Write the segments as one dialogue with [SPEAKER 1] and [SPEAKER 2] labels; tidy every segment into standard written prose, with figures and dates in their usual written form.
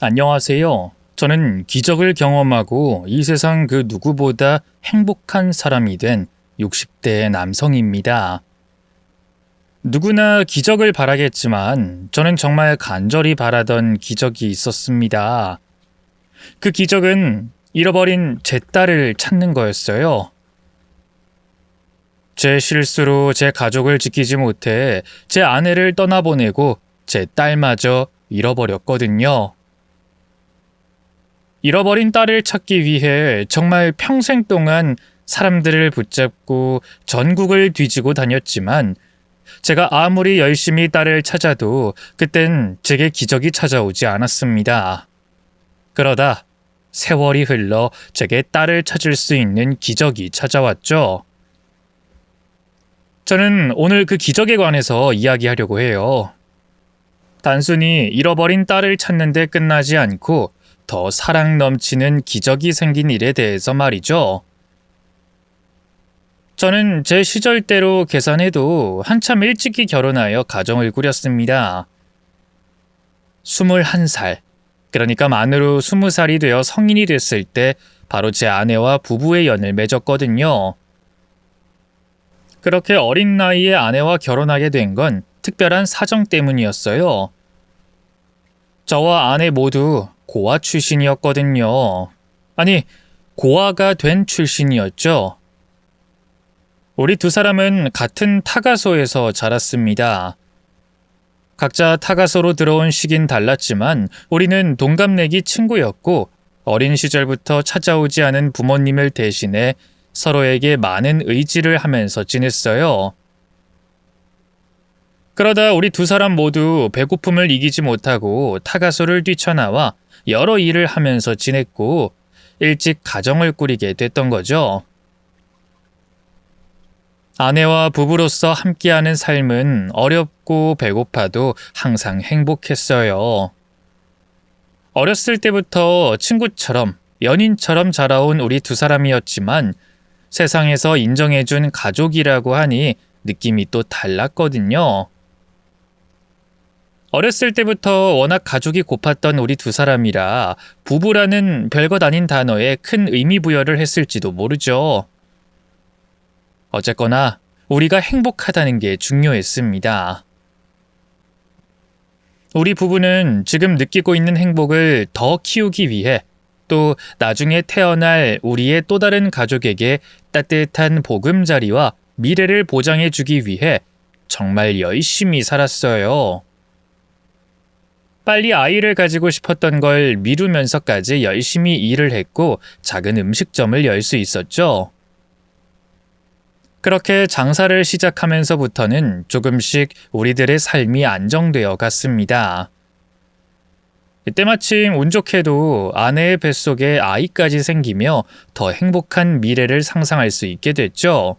[SPEAKER 1] 안녕하세요. 저는 기적을 경험하고 이 세상 그 누구보다 행복한 사람이 된 60대 남성입니다. 누구나 기적을 바라겠지만 저는 정말 간절히 바라던 기적이 있었습니다. 그 기적은 잃어버린 제 딸을 찾는 거였어요. 제 실수로 제 가족을 지키지 못해 제 아내를 떠나보내고 제 딸마저 잃어버렸거든요. 잃어버린 딸을 찾기 위해 정말 평생 동안 사람들을 붙잡고 전국을 뒤지고 다녔지만 제가 아무리 열심히 딸을 찾아도 그땐 제게 기적이 찾아오지 않았습니다. 그러다 세월이 흘러 제게 딸을 찾을 수 있는 기적이 찾아왔죠. 저는 오늘 그 기적에 관해서 이야기하려고 해요. 단순히 잃어버린 딸을 찾는데 끝나지 않고 더 사랑 넘치는 기적이 생긴 일에 대해서 말이죠. 저는 제 시절대로 계산해도 한참 일찍이 결혼하여 가정을 꾸렸습니다. 21살, 그러니까 만으로 20살이 되어 성인이 됐을 때 바로 제 아내와 부부의 연을 맺었거든요. 그렇게 어린 나이에 아내와 결혼하게 된 건 특별한 사정 때문이었어요. 저와 아내 모두 고아 출신이었거든요. 아니, 고아가 된 출신이었죠. 우리 두 사람은 같은 타가소에서 자랐습니다. 각자 타가소로 들어온 시긴 달랐지만 우리는 동갑내기 친구였고 어린 시절부터 찾아오지 않은 부모님을 대신해 서로에게 많은 의지를 하면서 지냈어요. 그러다 우리 두 사람 모두 배고픔을 이기지 못하고 타가소를 뛰쳐나와 여러 일을 하면서 지냈고 일찍 가정을 꾸리게 됐던 거죠. 아내와 부부로서 함께하는 삶은 어렵고 배고파도 항상 행복했어요. 어렸을 때부터 친구처럼 연인처럼 자라온 우리 두 사람이었지만 세상에서 인정해준 가족이라고 하니 느낌이 또 달랐거든요. 어렸을 때부터 워낙 가족이 고팠던 우리 두 사람이라 부부라는 별것 아닌 단어에 큰 의미 부여를 했을지도 모르죠. 어쨌거나 우리가 행복하다는 게 중요했습니다. 우리 부부는 지금 느끼고 있는 행복을 더 키우기 위해 또 나중에 태어날 우리의 또 다른 가족에게 따뜻한 보금자리와 미래를 보장해주기 위해 정말 열심히 살았어요. 빨리 아이를 가지고 싶었던 걸 미루면서까지 열심히 일을 했고 작은 음식점을 열 수 있었죠. 그렇게 장사를 시작하면서부터는 조금씩 우리들의 삶이 안정되어 갔습니다. 이때 마침 운 좋게도 아내의 뱃속에 아이까지 생기며 더 행복한 미래를 상상할 수 있게 됐죠.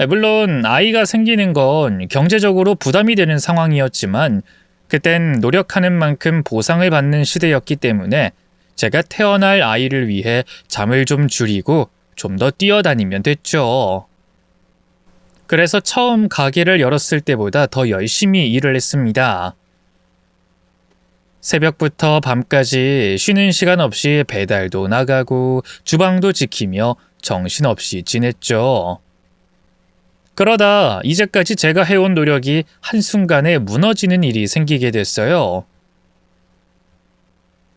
[SPEAKER 1] 물론 아이가 생기는 건 경제적으로 부담이 되는 상황이었지만 그땐 노력하는 만큼 보상을 받는 시대였기 때문에 제가 태어날 아이를 위해 잠을 좀 줄이고 좀 더 뛰어다니면 됐죠. 그래서 처음 가게를 열었을 때보다 더 열심히 일을 했습니다. 새벽부터 밤까지 쉬는 시간 없이 배달도 나가고 주방도 지키며 정신없이 지냈죠. 그러다 이제까지 제가 해온 노력이 한순간에 무너지는 일이 생기게 됐어요.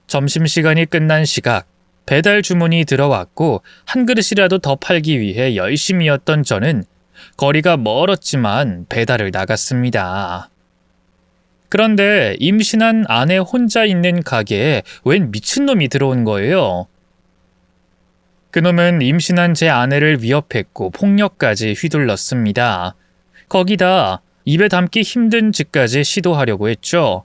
[SPEAKER 1] 점심시간이 끝난 시각, 배달 주문이 들어왔고 한 그릇이라도 더 팔기 위해 열심히였던 저는 거리가 멀었지만 배달을 나갔습니다. 그런데 임신한 아내 혼자 있는 가게에 웬 미친놈이 들어온 거예요. 그놈은 임신한 제 아내를 위협했고 폭력까지 휘둘렀습니다. 거기다 입에 담기 힘든 짓까지 시도하려고 했죠.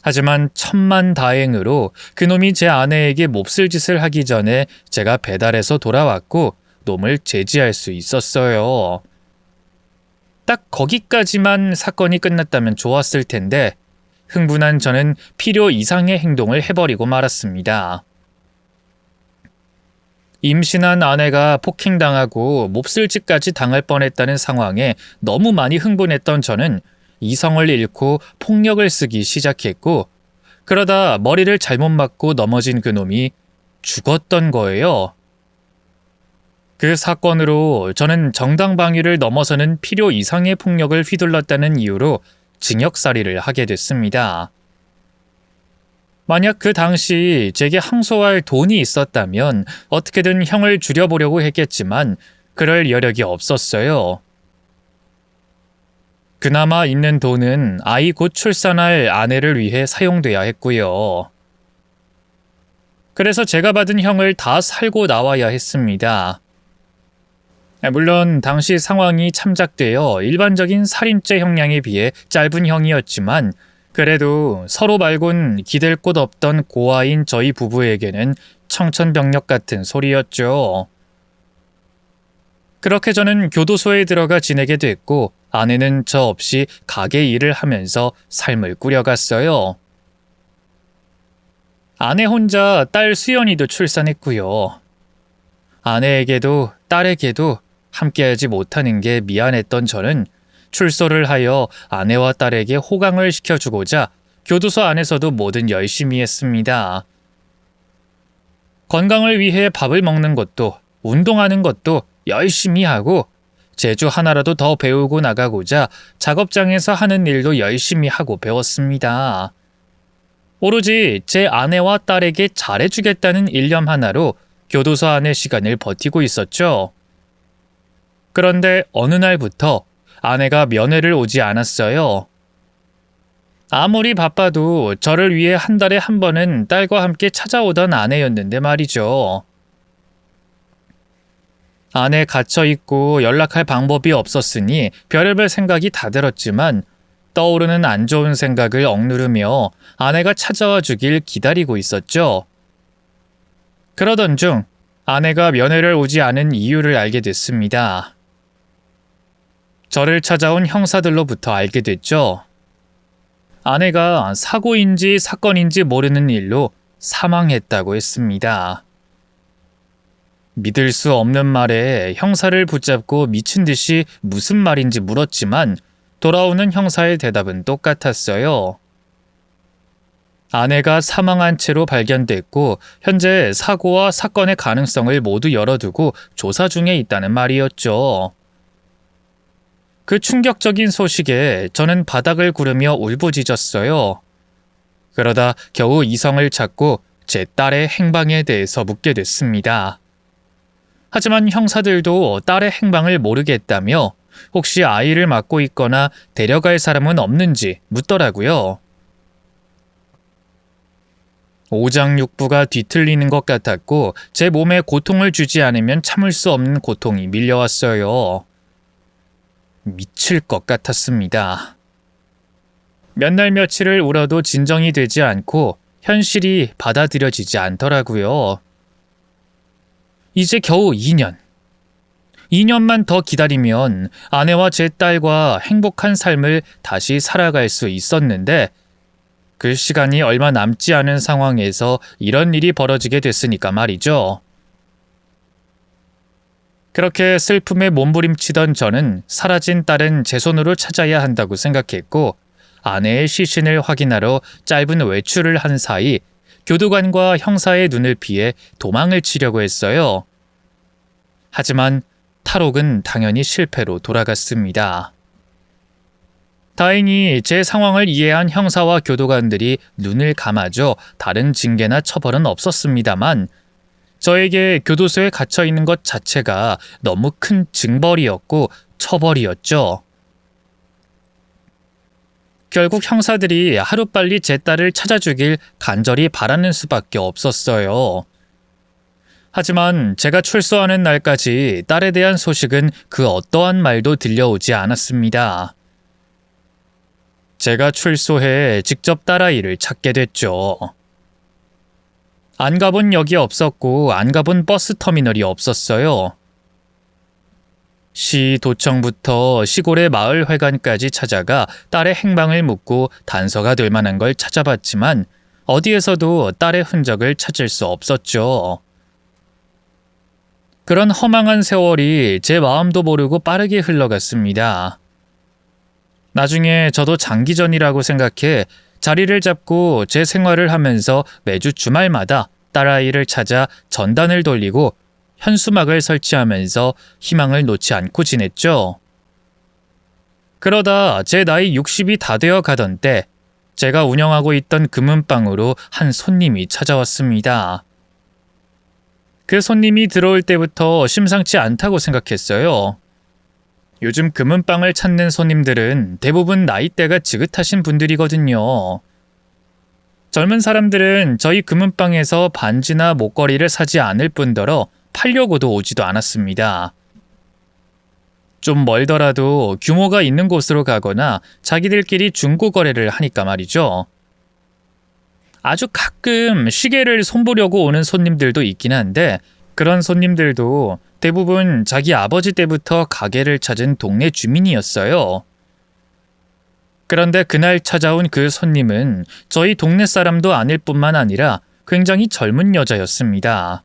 [SPEAKER 1] 하지만 천만다행으로 그놈이 제 아내에게 몹쓸 짓을 하기 전에 제가 배달해서 돌아왔고 놈을 제지할 수 있었어요. 딱 거기까지만 사건이 끝났다면 좋았을 텐데 흥분한 저는 필요 이상의 행동을 해버리고 말았습니다. 임신한 아내가 폭행당하고 몹쓸 짓까지 당할 뻔했다는 상황에 너무 많이 흥분했던 저는 이성을 잃고 폭력을 쓰기 시작했고, 그러다 머리를 잘못 맞고 넘어진 그놈이 죽었던 거예요. 그 사건으로 저는 정당방위를 넘어서는 필요 이상의 폭력을 휘둘렀다는 이유로 징역살이를 하게 됐습니다. 만약 그 당시 제게 항소할 돈이 있었다면 어떻게든 형을 줄여보려고 했겠지만 그럴 여력이 없었어요. 그나마 있는 돈은 아이 곧 출산할 아내를 위해 사용돼야 했고요. 그래서 제가 받은 형을 다 살고 나와야 했습니다. 물론 당시 상황이 참작되어 일반적인 살인죄 형량에 비해 짧은 형이었지만 그래도 서로 말곤 기댈 곳 없던 고아인 저희 부부에게는 청천벽력 같은 소리였죠. 그렇게 저는 교도소에 들어가 지내게 됐고 아내는 저 없이 가게 일을 하면서 삶을 꾸려갔어요. 아내 혼자 딸 수연이도 출산했고요. 아내에게도 딸에게도 함께하지 못하는 게 미안했던 저는 출소를 하여 아내와 딸에게 호강을 시켜주고자 교도소 안에서도 뭐든 열심히 했습니다. 건강을 위해 밥을 먹는 것도 운동하는 것도 열심히 하고 재주 하나라도 더 배우고 나가고자 작업장에서 하는 일도 열심히 하고 배웠습니다. 오로지 제 아내와 딸에게 잘해주겠다는 일념 하나로 교도소 안의 시간을 버티고 있었죠. 그런데 어느 날부터 아내가 면회를 오지 않았어요. 아무리 바빠도 저를 위해 한 달에 한 번은 딸과 함께 찾아오던 아내였는데 말이죠. 안에 갇혀있고 연락할 방법이 없었으니 별의별 생각이 다 들었지만 떠오르는 안 좋은 생각을 억누르며 아내가 찾아와 주길 기다리고 있었죠. 그러던 중 아내가 면회를 오지 않은 이유를 알게 됐습니다. 저를 찾아온 형사들로부터 알게 됐죠. 아내가 사고인지 사건인지 모르는 일로 사망했다고 했습니다. 믿을 수 없는 말에 형사를 붙잡고 미친 듯이 무슨 말인지 물었지만 돌아오는 형사의 대답은 똑같았어요. 아내가 사망한 채로 발견됐고 현재 사고와 사건의 가능성을 모두 열어두고 조사 중에 있다는 말이었죠. 그 충격적인 소식에 저는 바닥을 구르며 울부짖었어요. 그러다 겨우 이성을 찾고 제 딸의 행방에 대해서 묻게 됐습니다. 하지만 형사들도 딸의 행방을 모르겠다며 혹시 아이를 맡고 있거나 데려갈 사람은 없는지 묻더라고요. 오장육부가 뒤틀리는 것 같았고 제 몸에 고통을 주지 않으면 참을 수 없는 고통이 밀려왔어요. 미칠 것 같았습니다. 몇 날 며칠을 울어도 진정이 되지 않고 현실이 받아들여지지 않더라고요. 이제 겨우 2년. 2년만 더 기다리면 아내와 제 딸과 행복한 삶을 다시 살아갈 수 있었는데 그 시간이 얼마 남지 않은 상황에서 이런 일이 벌어지게 됐으니까 말이죠. 그렇게 슬픔에 몸부림치던 저는 사라진 딸은 제 손으로 찾아야 한다고 생각했고 아내의 시신을 확인하러 짧은 외출을 한 사이 교도관과 형사의 눈을 피해 도망을 치려고 했어요. 하지만 탈옥은 당연히 실패로 돌아갔습니다. 다행히 제 상황을 이해한 형사와 교도관들이 눈을 감아줘 다른 징계나 처벌은 없었습니다만 저에게 교도소에 갇혀 있는 것 자체가 너무 큰 징벌이었고 처벌이었죠. 결국 형사들이 하루빨리 제 딸을 찾아주길 간절히 바라는 수밖에 없었어요. 하지만 제가 출소하는 날까지 딸에 대한 소식은 그 어떠한 말도 들려오지 않았습니다. 제가 출소해 직접 딸아이를 찾게 됐죠. 안 가본 역이 없었고 안 가본 버스 터미널이 없었어요. 시 도청부터 시골의 마을 회관까지 찾아가 딸의 행방을 묻고 단서가 될 만한 걸 찾아봤지만 어디에서도 딸의 흔적을 찾을 수 없었죠. 그런 허망한 세월이 제 마음도 모르고 빠르게 흘러갔습니다. 나중에 저도 장기전이라고 생각해 자리를 잡고 제 생활을 하면서 매주 주말마다 딸아이를 찾아 전단을 돌리고 현수막을 설치하면서 희망을 놓지 않고 지냈죠. 그러다 제 나이 60이 다 되어 가던 때 제가 운영하고 있던 금은방으로 한 손님이 찾아왔습니다. 그 손님이 들어올 때부터 심상치 않다고 생각했어요. 요즘 금은방을 찾는 손님들은 대부분 나이대가 지긋하신 분들이거든요. 젊은 사람들은 저희 금은방에서 반지나 목걸이를 사지 않을 뿐더러 팔려고도 오지도 않았습니다. 좀 멀더라도 규모가 있는 곳으로 가거나 자기들끼리 중고 거래를 하니까 말이죠. 아주 가끔 시계를 손보려고 오는 손님들도 있긴 한데 그런 손님들도 대부분 자기 아버지 때부터 가게를 찾은 동네 주민이었어요. 그런데 그날 찾아온 그 손님은 저희 동네 사람도 아닐 뿐만 아니라 굉장히 젊은 여자였습니다.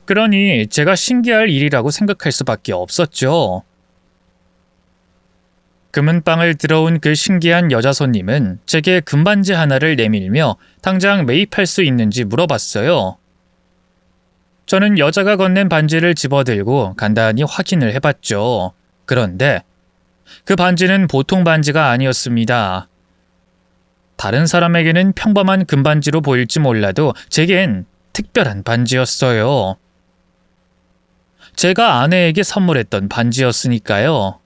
[SPEAKER 1] 그러니 제가 신기할 일이라고 생각할 수밖에 없었죠. 금은방을 들어온 그 신기한 여자 손님은 제게 금반지 하나를 내밀며 당장 매입할 수 있는지 물어봤어요. 저는 여자가 건넨 반지를 집어들고 간단히 확인을 해봤죠. 그런데 그 반지는 보통 반지가 아니었습니다. 다른 사람에게는 평범한 금반지로 보일지 몰라도 제겐 특별한 반지였어요. 제가 아내에게 선물했던 반지였으니까요.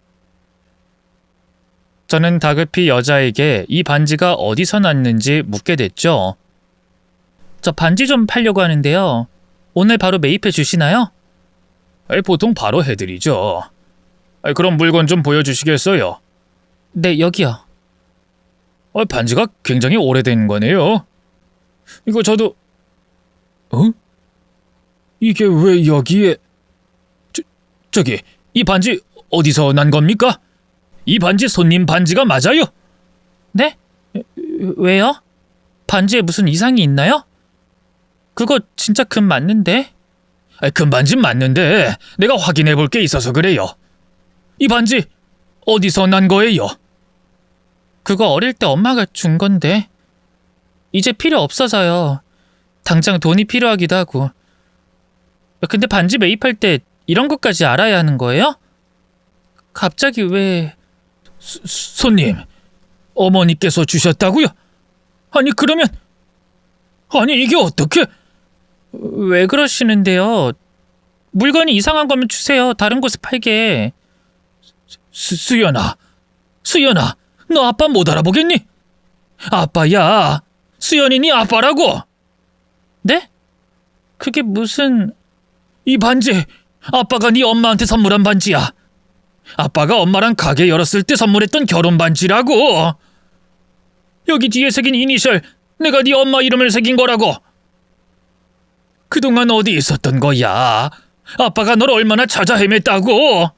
[SPEAKER 1] 저는 다급히 여자에게 이 반지가 어디서 났는지 묻게 됐죠. 저 반지 좀 팔려고 하는데요. 오늘 바로 매입해 주시나요? 보통 바로 해드리죠. 그럼 물건 좀 보여주시겠어요? 네, 여기요. 반지가 굉장히 오래된 거네요. 이거 저도... 이게 왜 여기에... 저기, 이 반지 어디서 난 겁니까? 이 반지 손님 반지가 맞아요? 네? 왜요? 반지에 무슨 이상이 있나요? 그거 진짜 금 맞는데? 금 반지 맞는데 내가 확인해 볼 게 있어서 그래요. 이 반지 어디서 난 거예요? 그거 어릴 때 엄마가 준 건데 이제 필요 없어서요. 당장 돈이 필요하기도 하고. 근데 반지 매입할 때 이런 것까지 알아야 하는 거예요? 갑자기 왜... 손님, 어머니께서 주셨다고요? 아니 그러면... 아니 이게 어떻게... 왜 그러시는데요? 물건이 이상한 거면 주세요. 다른 곳에 팔게. 수연아, 너 아빠 못 알아보겠니? 아빠야, 수연이 네 아빠라고. 네? 그게 무슨... 이 반지 아빠가 네 엄마한테 선물한 반지야. 아빠가 엄마랑 가게 열었을 때 선물했던 결혼 반지라고. 여기 뒤에 새긴 이니셜 내가 네 엄마 이름을 새긴 거라고. 그동안 어디 있었던 거야? 아빠가 널 얼마나 찾아 헤맸다고.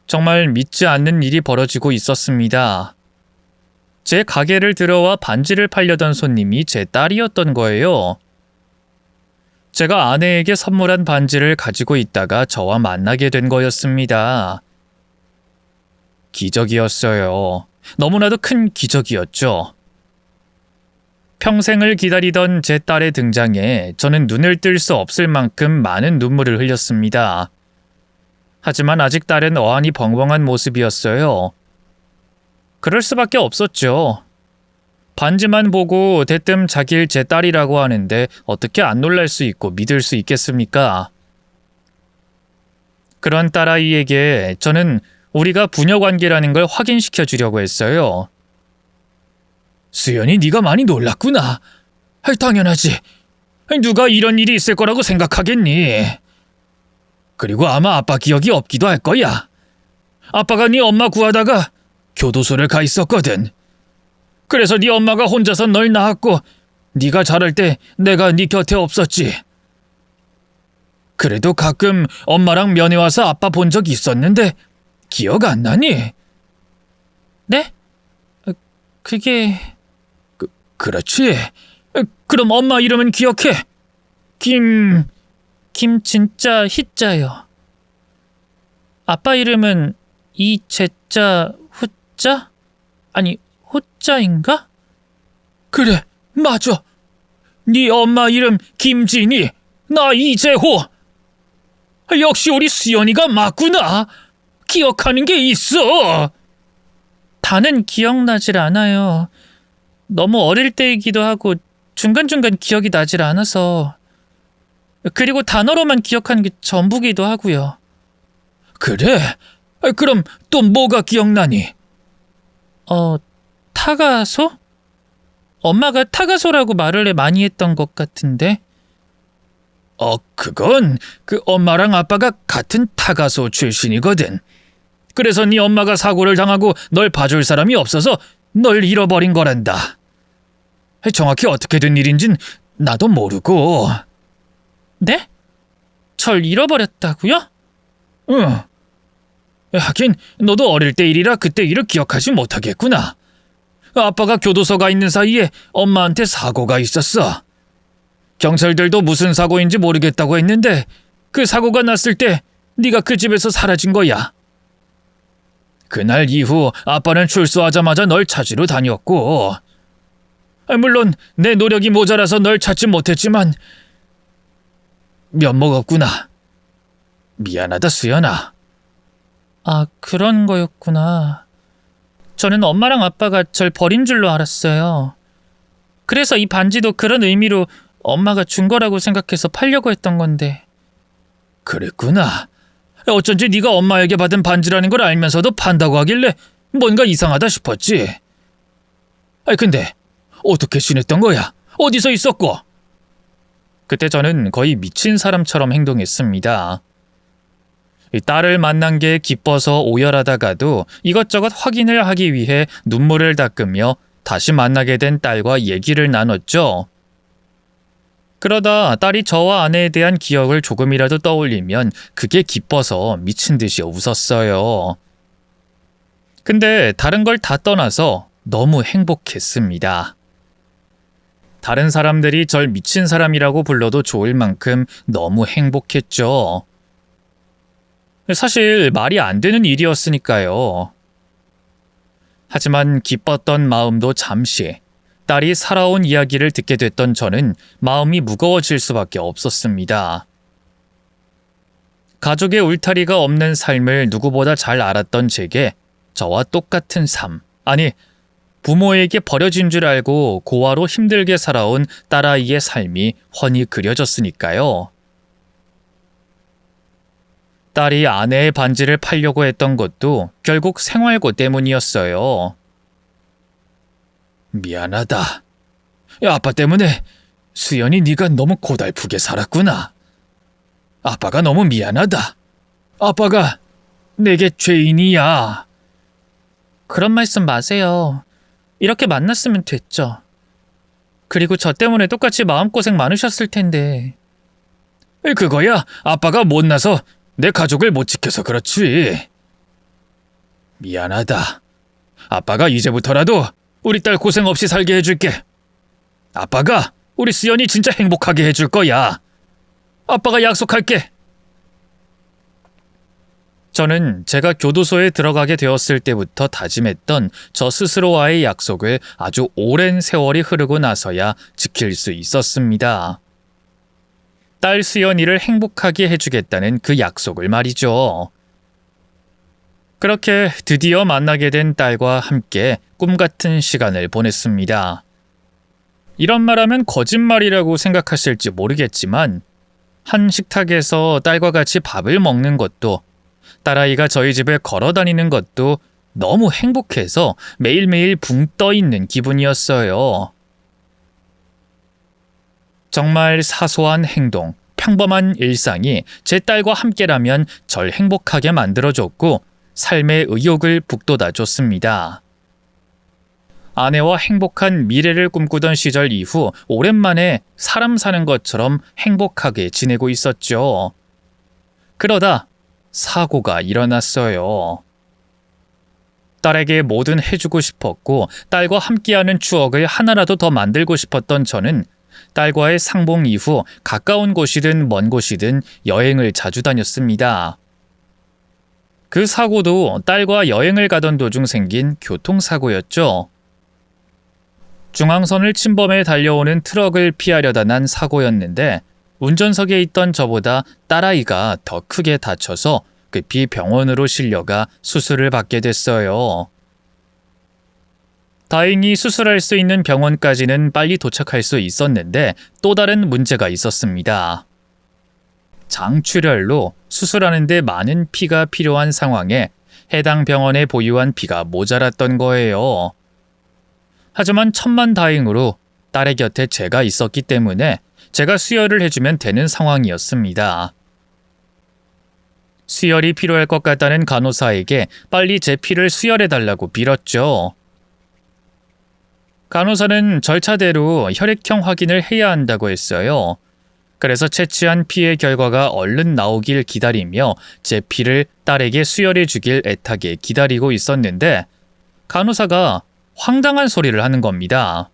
[SPEAKER 1] 정말 믿지 않는 일이 벌어지고 있었습니다. 제 가게를 들어와 반지를 팔려던 손님이 제 딸이었던 거예요. 제가 아내에게 선물한 반지를 가지고 있다가 저와 만나게 된 거였습니다. 기적이었어요. 너무나도 큰 기적이었죠. 평생을 기다리던 제 딸의 등장에 저는 눈을 뜰 수 없을 만큼 많은 눈물을 흘렸습니다. 하지만 아직 딸은 어안이 벙벙한 모습이었어요. 그럴 수밖에 없었죠. 반지만 보고 대뜸 자기를 제 딸이라고 하는데 어떻게 안 놀랄 수 있고 믿을 수 있겠습니까? 그런 딸아이에게 저는 우리가 부녀관계라는 걸 확인시켜 주려고 했어요. 수연이 네가 많이 놀랐구나. 당연하지. 누가 이런 일이 있을 거라고 생각하겠니? 그리고 아마 아빠 기억이 없기도 할 거야. 아빠가 네 엄마 구하다가 교도소를 가 있었거든. 그래서 네 엄마가 혼자서 널 낳았고 네가 자랄 때 내가 네 곁에 없었지. 그래도 가끔 엄마랑 면회 와서 아빠 본 적 있었는데 기억 안 나니? 네? 그게... 그렇지. 그럼 엄마 이름은 기억해. 김 진짜 희자요. 아빠 이름은 이재자 호자? 아니, 호자인가? 그래, 맞아. 네 엄마 이름 김진희, 나 이재호. 역시 우리 수연이가 맞구나. 기억하는 게 있어. 다는 기억나질 않아요. 너무 어릴 때이기도 하고 중간중간 기억이 나질 않아서. 그리고 단어로만 기억하는 게 전부기도 하고요. 그래? 그럼 또 뭐가 기억나니? 타가소? 엄마가 타가소라고 말을 많이 했던 것 같은데. 그건 그 엄마랑 아빠가 같은 타가소 출신이거든. 그래서 네 엄마가 사고를 당하고 널 봐줄 사람이 없어서 널 잃어버린 거란다. 정확히 어떻게 된 일인진 나도 모르고. 네? 절 잃어버렸다고요? 응. 하긴 너도 어릴 때 일이라 그때 일을 기억하지 못하겠구나. 아빠가 교도소 가 있는 사이에 엄마한테 사고가 있었어. 경찰들도 무슨 사고인지 모르겠다고 했는데 그 사고가 났을 때 네가 그 집에서 사라진 거야. 그날 이후 아빠는 출소하자마자 널 찾으러 다녔고, 물론 내 노력이 모자라서 널 찾지 못했지만 면목 없구나. 미안하다, 수연아. 아, 그런 거였구나. 저는 엄마랑 아빠가 절 버린 줄로 알았어요. 그래서 이 반지도 그런 의미로 엄마가 준 거라고 생각해서 팔려고 했던 건데. 그랬구나. 어쩐지 네가 엄마에게 받은 반지라는 걸 알면서도 판다고 하길래 뭔가 이상하다 싶었지. 근데 어떻게 지냈던 거야? 어디서 있었고? 그때 저는 거의 미친 사람처럼 행동했습니다. 딸을 만난 게 기뻐서 오열하다가도 이것저것 확인을 하기 위해 눈물을 닦으며 다시 만나게 된 딸과 얘기를 나눴죠. 그러다 딸이 저와 아내에 대한 기억을 조금이라도 떠올리면 그게 기뻐서 미친 듯이 웃었어요. 근데 다른 걸 다 떠나서 너무 행복했습니다. 다른 사람들이 절 미친 사람이라고 불러도 좋을 만큼 너무 행복했죠. 사실 말이 안 되는 일이었으니까요. 하지만 기뻤던 마음도 잠시, 딸이 살아온 이야기를 듣게 됐던 저는 마음이 무거워질 수밖에 없었습니다. 가족의 울타리가 없는 삶을 누구보다 잘 알았던 제게 저와 똑같은 삶, 아니 부모에게 버려진 줄 알고 고아로 힘들게 살아온 딸아이의 삶이 훤히 그려졌으니까요. 딸이 아내의 반지를 팔려고 했던 것도 결국 생활고 때문이었어요. 미안하다. 아빠 때문에 수연이 네가 너무 고달프게 살았구나. 아빠가 너무 미안하다. 아빠가 내게 죄인이야. 그런 말씀 마세요. 이렇게 만났으면 됐죠. 그리고 저 때문에 똑같이 마음고생 많으셨을 텐데. 그거야 아빠가 못나서 내 가족을 못 지켜서 그렇지. 미안하다. 아빠가 이제부터라도 우리 딸 고생 없이 살게 해줄게. 아빠가 우리 수연이 진짜 행복하게 해줄 거야. 아빠가 약속할게. 저는 제가 교도소에 들어가게 되었을 때부터 다짐했던 저 스스로와의 약속을 아주 오랜 세월이 흐르고 나서야 지킬 수 있었습니다. 딸 수연이를 행복하게 해주겠다는 그 약속을 말이죠. 그렇게 드디어 만나게 된 딸과 함께 꿈같은 시간을 보냈습니다. 이런 말하면 거짓말이라고 생각하실지 모르겠지만 한 식탁에서 딸과 같이 밥을 먹는 것도 딸아이가 저희 집에 걸어 다니는 것도 너무 행복해서 매일매일 붕 떠 있는 기분이었어요. 정말 사소한 행동, 평범한 일상이 제 딸과 함께라면 절 행복하게 만들어줬고 삶의 의욕을 북돋아줬습니다. 아내와 행복한 미래를 꿈꾸던 시절 이후 오랜만에 사람 사는 것처럼 행복하게 지내고 있었죠. 그러다 사고가 일어났어요. 딸에게 뭐든 해주고 싶었고 딸과 함께하는 추억을 하나라도 더 만들고 싶었던 저는 딸과의 상봉 이후 가까운 곳이든 먼 곳이든 여행을 자주 다녔습니다. 그 사고도 딸과 여행을 가던 도중 생긴 교통사고였죠. 중앙선을 침범해 달려오는 트럭을 피하려다 난 사고였는데 운전석에 있던 저보다 딸아이가 더 크게 다쳐서 급히 병원으로 실려가 수술을 받게 됐어요. 다행히 수술할 수 있는 병원까지는 빨리 도착할 수 있었는데 또 다른 문제가 있었습니다. 장출혈로 수술하는데 많은 피가 필요한 상황에 해당 병원에 보유한 피가 모자랐던 거예요. 하지만 천만다행으로 딸의 곁에 제가 있었기 때문에 제가 수혈을 해주면 되는 상황이었습니다. 수혈이 필요할 것 같다는 간호사에게 빨리 제 피를 수혈해달라고 빌었죠. 간호사는 절차대로 혈액형 확인을 해야 한다고 했어요. 그래서 채취한 피의 결과가 얼른 나오길 기다리며 제 피를 딸에게 수혈해 주길 애타게 기다리고 있었는데 간호사가 황당한 소리를 하는 겁니다.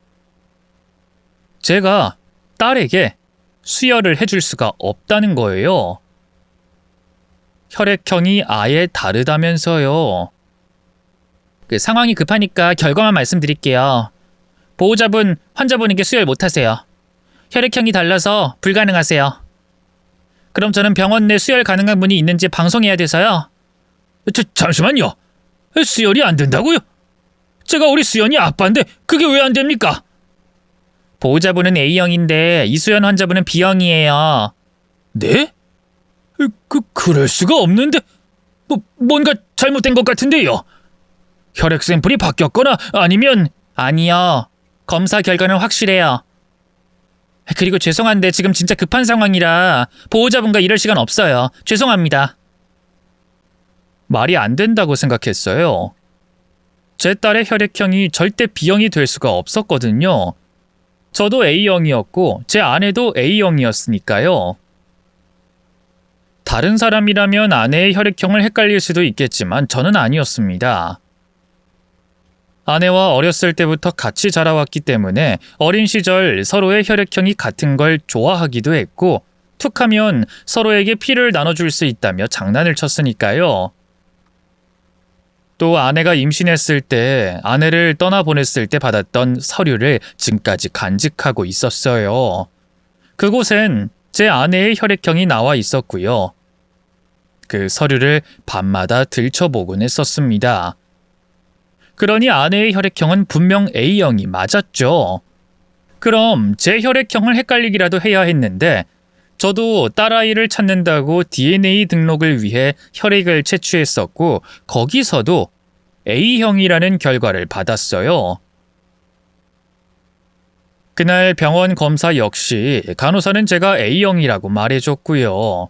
[SPEAKER 1] 제가 딸에게 수혈을 해줄 수가 없다는 거예요. 혈액형이 아예 다르다면서요. 상황이 급하니까 결과만 말씀드릴게요. 보호자분, 환자분에게 수혈 못하세요. 혈액형이 달라서 불가능하세요. 그럼 저는 병원 내 수혈 가능한 분이 있는지 방송해야 돼서요. 잠시만요. 수혈이 안 된다고요? 제가 우리 수연이 아빠인데 그게 왜 안 됩니까? 보호자분은 A형인데 이수연 환자분은 B형이에요. 네? 그럴 수가 없는데 뭔가 잘못된 것 같은데요. 혈액 샘플이 바뀌었거나 아니면 아니요. 검사 결과는 확실해요. 그리고 죄송한데 지금 진짜 급한 상황이라 보호자분과 이럴 시간 없어요. 죄송합니다. 말이 안 된다고 생각했어요. 제 딸의 혈액형이 절대 B형이 될 수가 없었거든요. 저도 A형이었고 제 아내도 A형이었으니까요. 다른 사람이라면 아내의 혈액형을 헷갈릴 수도 있겠지만 저는 아니었습니다. 아내와 어렸을 때부터 같이 자라왔기 때문에 어린 시절 서로의 혈액형이 같은 걸 좋아하기도 했고 툭하면 서로에게 피를 나눠줄 수 있다며 장난을 쳤으니까요. 또 아내가 임신했을 때 아내를 떠나보냈을 때 받았던 서류를 지금까지 간직하고 있었어요. 그곳엔 제 아내의 혈액형이 나와 있었고요. 그 서류를 밤마다 들춰보곤 했었습니다. 그러니 아내의 혈액형은 분명 A형이 맞았죠. 그럼 제 혈액형을 헷갈리기라도 해야 했는데 저도 딸아이를 찾는다고 DNA 등록을 위해 혈액을 채취했었고 거기서도 A형이라는 결과를 받았어요. 그날 병원 검사 역시 간호사는 제가 A형이라고 말해줬고요.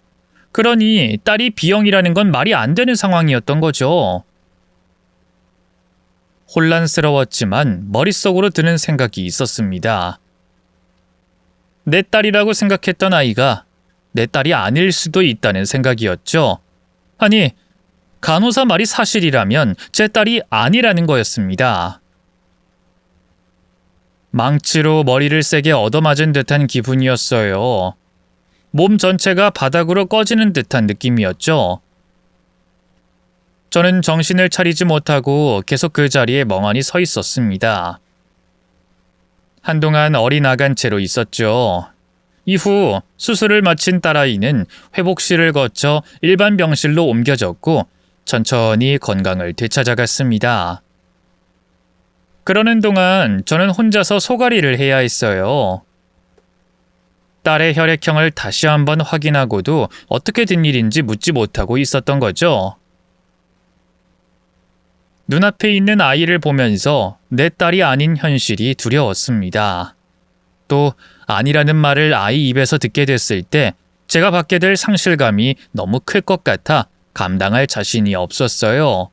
[SPEAKER 1] 그러니 딸이 B형이라는 건 말이 안 되는 상황이었던 거죠. 혼란스러웠지만 머릿속으로 드는 생각이 있었습니다. 내 딸이라고 생각했던 아이가 내 딸이 아닐 수도 있다는 생각이었죠. 아니, 간호사 말이 사실이라면 제 딸이 아니라는 거였습니다. 망치로 머리를 세게 얻어맞은 듯한 기분이었어요. 몸 전체가 바닥으로 꺼지는 듯한 느낌이었죠. 저는 정신을 차리지 못하고 계속 그 자리에 멍하니 서 있었습니다. 한동안 어리나간 채로 있었죠. 이후 수술을 마친 딸아이는 회복실을 거쳐 일반 병실로 옮겨졌고 천천히 건강을 되찾아갔습니다. 그러는 동안 저는 혼자서 소가리를 해야 했어요. 딸의 혈액형을 다시 한번 확인하고도 어떻게 된 일인지 묻지 못하고 있었던 거죠. 눈앞에 있는 아이를 보면서 내 딸이 아닌 현실이 두려웠습니다. 또 아니라는 말을 아이 입에서 듣게 됐을 때 제가 받게 될 상실감이 너무 클 것 같아 감당할 자신이 없었어요.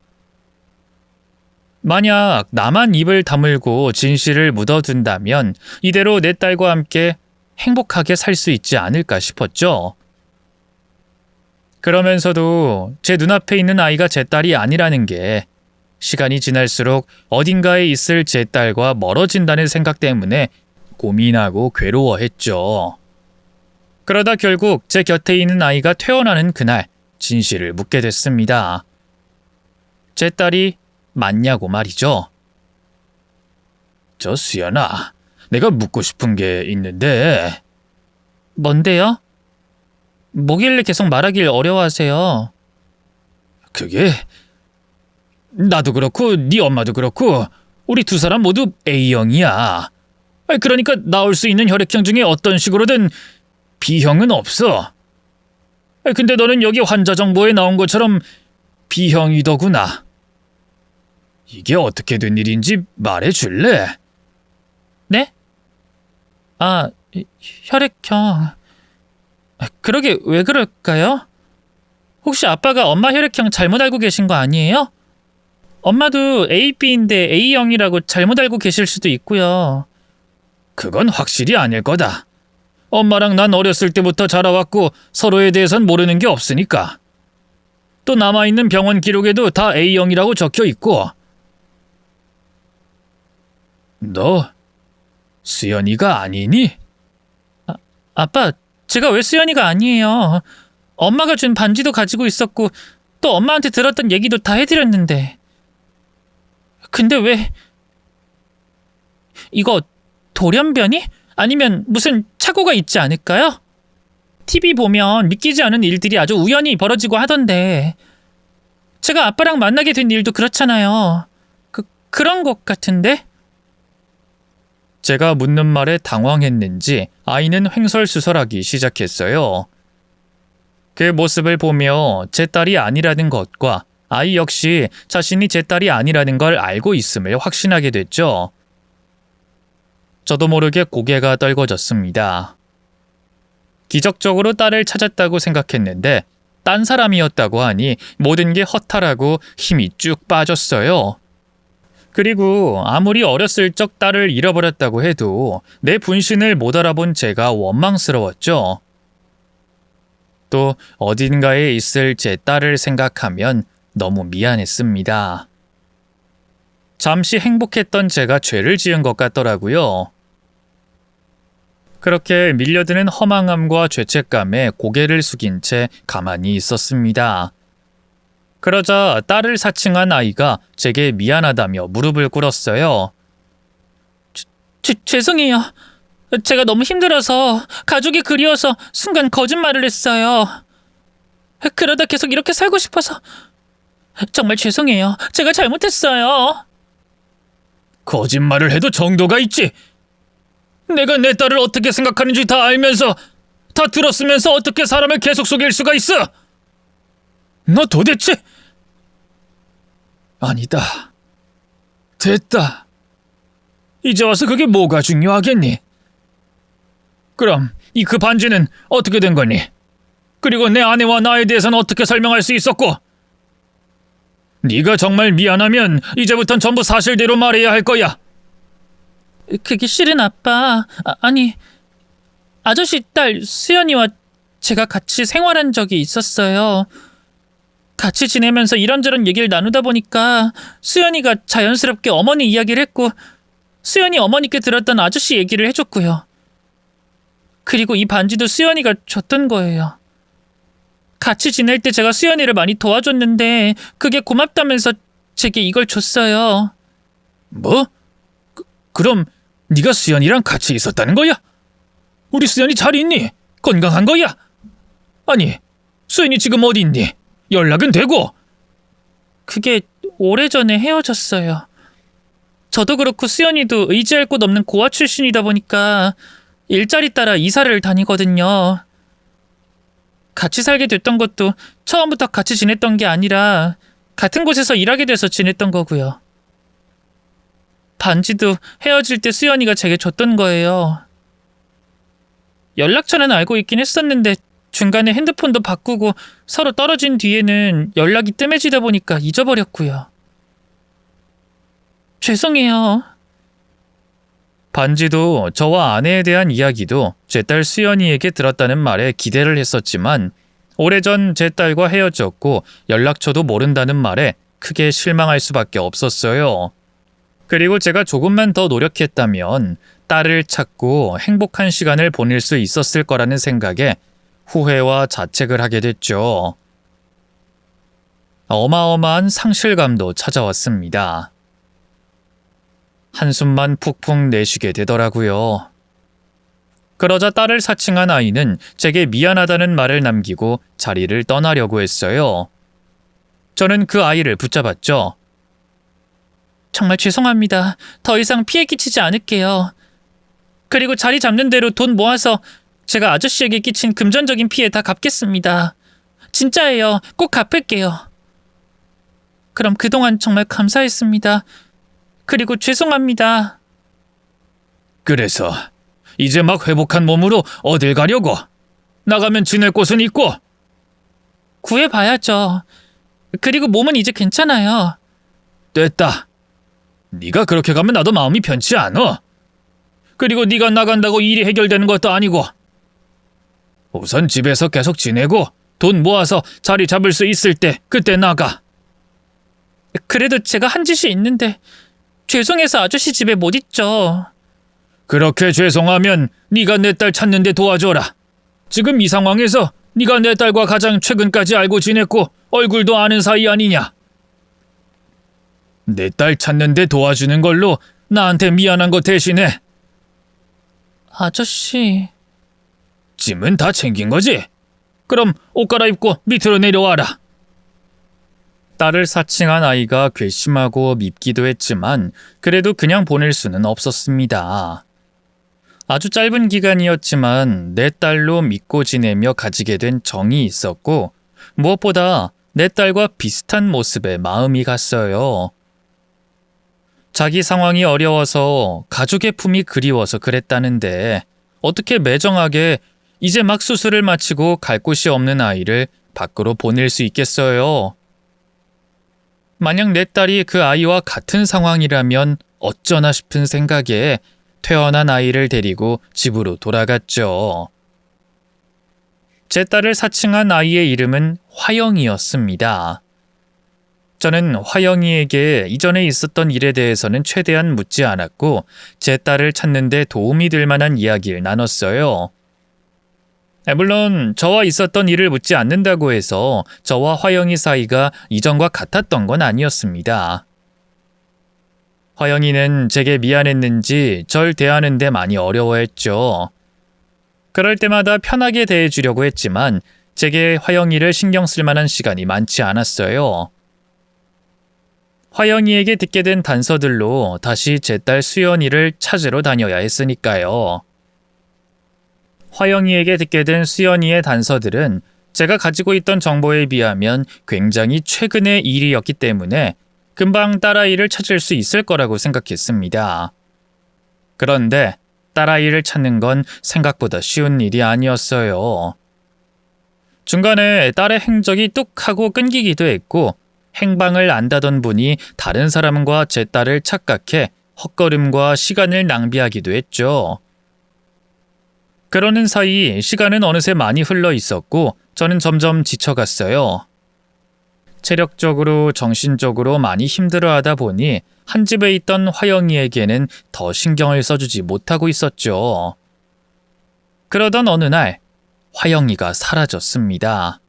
[SPEAKER 1] 만약 나만 입을 다물고 진실을 묻어둔다면 이대로 내 딸과 함께 행복하게 살 수 있지 않을까 싶었죠. 그러면서도 제 눈앞에 있는 아이가 제 딸이 아니라는 게 시간이 지날수록 어딘가에 있을 제 딸과 멀어진다는 생각 때문에 고민하고 괴로워했죠. 그러다 결국 제 곁에 있는 아이가 퇴원하는 그날 진실을 묻게 됐습니다. 제 딸이 맞냐고 말이죠. 저 수연아, 내가 묻고 싶은 게 있는데. 뭔데요? 뭐길래 계속 말하길 어려워하세요? 그게 나도 그렇고 네 엄마도 그렇고 우리 두 사람 모두 A형이야. 그러니까 나올 수 있는 혈액형 중에 어떤 식으로든 B형은 없어. 근데 너는 여기 환자 정보에 나온 것처럼 B형이더구나. 이게 어떻게 된 일인지 말해줄래? 네? 혈액형. 그러게 왜 그럴까요? 혹시 아빠가 엄마 혈액형 잘못 알고 계신 거 아니에요? 엄마도 AB인데 A형이라고 잘못 알고 계실 수도 있고요. 그건 확실히 아닐 거다. 엄마랑 난 어렸을 때부터 자라왔고 서로에 대해선 모르는 게 없으니까. 또 남아있는 병원 기록에도 다 A형이라고 적혀 있고. 너 수연이가 아니니? 아빠, 제가 왜 수연이가 아니에요. 엄마가 준 반지도 가지고 있었고 또 엄마한테 들었던 얘기도 다 해드렸는데. 근데 왜... 이거 돌연변이? 아니면 무슨 착오가 있지 않을까요? TV 보면 믿기지 않은 일들이 아주 우연히 벌어지고 하던데 제가 아빠랑 만나게 된 일도 그렇잖아요. 그런 것 같은데? 제가 묻는 말에 당황했는지 아이는 횡설수설하기 시작했어요. 그 모습을 보며 제 딸이 아니라는 것과 아이 역시 자신이 제 딸이 아니라는 걸 알고 있음을 확신하게 됐죠. 저도 모르게 고개가 떨궈졌습니다. 기적적으로 딸을 찾았다고 생각했는데 딴 사람이었다고 하니 모든 게 허탈하고 힘이 쭉 빠졌어요. 그리고 아무리 어렸을 적 딸을 잃어버렸다고 해도 내 분신을 못 알아본 제가 원망스러웠죠. 또 어딘가에 있을 제 딸을 생각하면 너무 미안했습니다. 잠시 행복했던 제가 죄를 지은 것 같더라고요. 그렇게 밀려드는 허망함과 죄책감에 고개를 숙인 채 가만히 있었습니다. 그러자 딸을 사칭한 아이가 제게 미안하다며 무릎을 꿇었어요. 죄송해요. 제가 너무 힘들어서 가족이 그리워서 순간 거짓말을 했어요. 그러다 계속 이렇게 살고 싶어서 정말 죄송해요. 제가 잘못했어요. 거짓말을 해도 정도가 있지. 내가 내 딸을 어떻게 생각하는지 다 알면서 다 들었으면서 어떻게 사람을 계속 속일 수가 있어? 너 도대체... 아니다. 됐다. 이제 와서 그게 뭐가 중요하겠니? 그럼 그 반지는 어떻게 된 거니? 그리고 내 아내와 나에 대해서는 어떻게 설명할 수 있었고? 네가 정말 미안하면 이제부턴 전부 사실대로 말해야 할 거야. 그게 실은 아빠... 아니... 아저씨 딸 수연이와 제가 같이 생활한 적이 있었어요. 같이 지내면서 이런저런 얘기를 나누다 보니까 수연이가 자연스럽게 어머니 이야기를 했고 수연이 어머니께 들었던 아저씨 얘기를 해줬고요. 그리고 이 반지도 수연이가 줬던 거예요. 같이 지낼 때 제가 수연이를 많이 도와줬는데 그게 고맙다면서 제게 이걸 줬어요. 뭐? 그럼 네가 수연이랑 같이 있었다는 거야? 우리 수연이 잘 있니? 건강한 거야? 아니, 수연이 지금 어디 있니? 연락은 되고? 그게 오래전에 헤어졌어요. 저도 그렇고 수연이도 의지할 곳 없는 고아 출신이다 보니까 일자리 따라 이사를 다니거든요. 같이 살게 됐던 것도 처음부터 같이 지냈던 게 아니라 같은 곳에서 일하게 돼서 지냈던 거고요. 반지도 헤어질 때 수연이가 제게 줬던 거예요. 연락처는 알고 있긴 했었는데 중간에 핸드폰도 바꾸고 서로 떨어진 뒤에는 연락이 뜸해지다 보니까 잊어버렸고요. 죄송해요. 반지도 저와 아내에 대한 이야기도 제 딸 수연이에게 들었다는 말에 기대를 했었지만 오래전 제 딸과 헤어졌고 연락처도 모른다는 말에 크게 실망할 수밖에 없었어요. 그리고 제가 조금만 더 노력했다면 딸을 찾고 행복한 시간을 보낼 수 있었을 거라는 생각에 후회와 자책을 하게 됐죠. 어마어마한 상실감도 찾아왔습니다. 한숨만 푹푹 내쉬게 되더라고요. 그러자 딸을 사칭한 아이는 제게 미안하다는 말을 남기고 자리를 떠나려고 했어요. 저는 그 아이를 붙잡았죠. 정말 죄송합니다. 더 이상 피해 끼치지 않을게요. 그리고 자리 잡는 대로 돈 모아서 제가 아저씨에게 끼친 금전적인 피해 다 갚겠습니다. 진짜예요. 꼭 갚을게요. 그럼 그동안 정말 감사했습니다. 그리고 죄송합니다.
[SPEAKER 2] 그래서 이제 막 회복한 몸으로 어딜 가려고? 나가면 지낼 곳은 있고.
[SPEAKER 1] 구해봐야죠. 그리고 몸은 이제 괜찮아요.
[SPEAKER 2] 됐다. 네가 그렇게 가면 나도 마음이 편치 않아. 그리고 네가 나간다고 일이 해결되는 것도 아니고. 우선 집에서 계속 지내고 돈 모아서 자리 잡을 수 있을 때 그때 나가.
[SPEAKER 1] 그래도 제가 한 짓이 있는데 죄송해서 아저씨 집에 못 있죠.
[SPEAKER 2] 그렇게 죄송하면 네가 내 딸 찾는 데 도와줘라. 지금 이 상황에서 네가 내 딸과 가장 최근까지 알고 지냈고 얼굴도 아는 사이 아니냐. 내 딸 찾는 데 도와주는 걸로 나한테 미안한 거 대신에.
[SPEAKER 1] 아저씨...
[SPEAKER 2] 짐은 다 챙긴 거지? 그럼 옷 갈아입고 밑으로 내려와라.
[SPEAKER 1] 딸을 사칭한 아이가 괘씸하고 밉기도 했지만 그래도 그냥 보낼 수는 없었습니다. 아주 짧은 기간이었지만 내 딸로 믿고 지내며 가지게 된 정이 있었고 무엇보다 내 딸과 비슷한 모습에 마음이 갔어요. 자기 상황이 어려워서 가족의 품이 그리워서 그랬다는데 어떻게 매정하게 이제 막 수술을 마치고 갈 곳이 없는 아이를 밖으로 보낼 수 있겠어요. 만약 내 딸이 그 아이와 같은 상황이라면 어쩌나 싶은 생각에 퇴원한 아이를 데리고 집으로 돌아갔죠. 제 딸을 사칭한 아이의 이름은 화영이었습니다. 저는 화영이에게 이전에 있었던 일에 대해서는 최대한 묻지 않았고 제 딸을 찾는 데 도움이 될 만한 이야기를 나눴어요. 물론 저와 있었던 일을 묻지 않는다고 해서 저와 화영이 사이가 이전과 같았던 건 아니었습니다. 화영이는 제게 미안했는지 절 대하는데 많이 어려워했죠. 그럴 때마다 편하게 대해주려고 했지만 제게 화영이를 신경 쓸 만한 시간이 많지 않았어요. 화영이에게 듣게 된 단서들로 다시 제 딸 수연이를 찾으러 다녀야 했으니까요. 화영이에게 듣게 된 수연이의 단서들은 제가 가지고 있던 정보에 비하면 굉장히 최근의 일이었기 때문에 금방 딸아이를 찾을 수 있을 거라고 생각했습니다. 그런데 딸아이를 찾는 건 생각보다 쉬운 일이 아니었어요. 중간에 딸의 행적이 뚝 하고 끊기기도 했고 행방을 안다던 분이 다른 사람과 제 딸을 착각해 헛걸음과 시간을 낭비하기도 했죠. 그러는 사이 시간은 어느새 많이 흘러 있었고 저는 점점 지쳐갔어요. 체력적으로 정신적으로 많이 힘들어하다 보니 한 집에 있던 화영이에게는 더 신경을 써주지 못하고 있었죠. 그러던 어느 날 화영이가 사라졌습니다.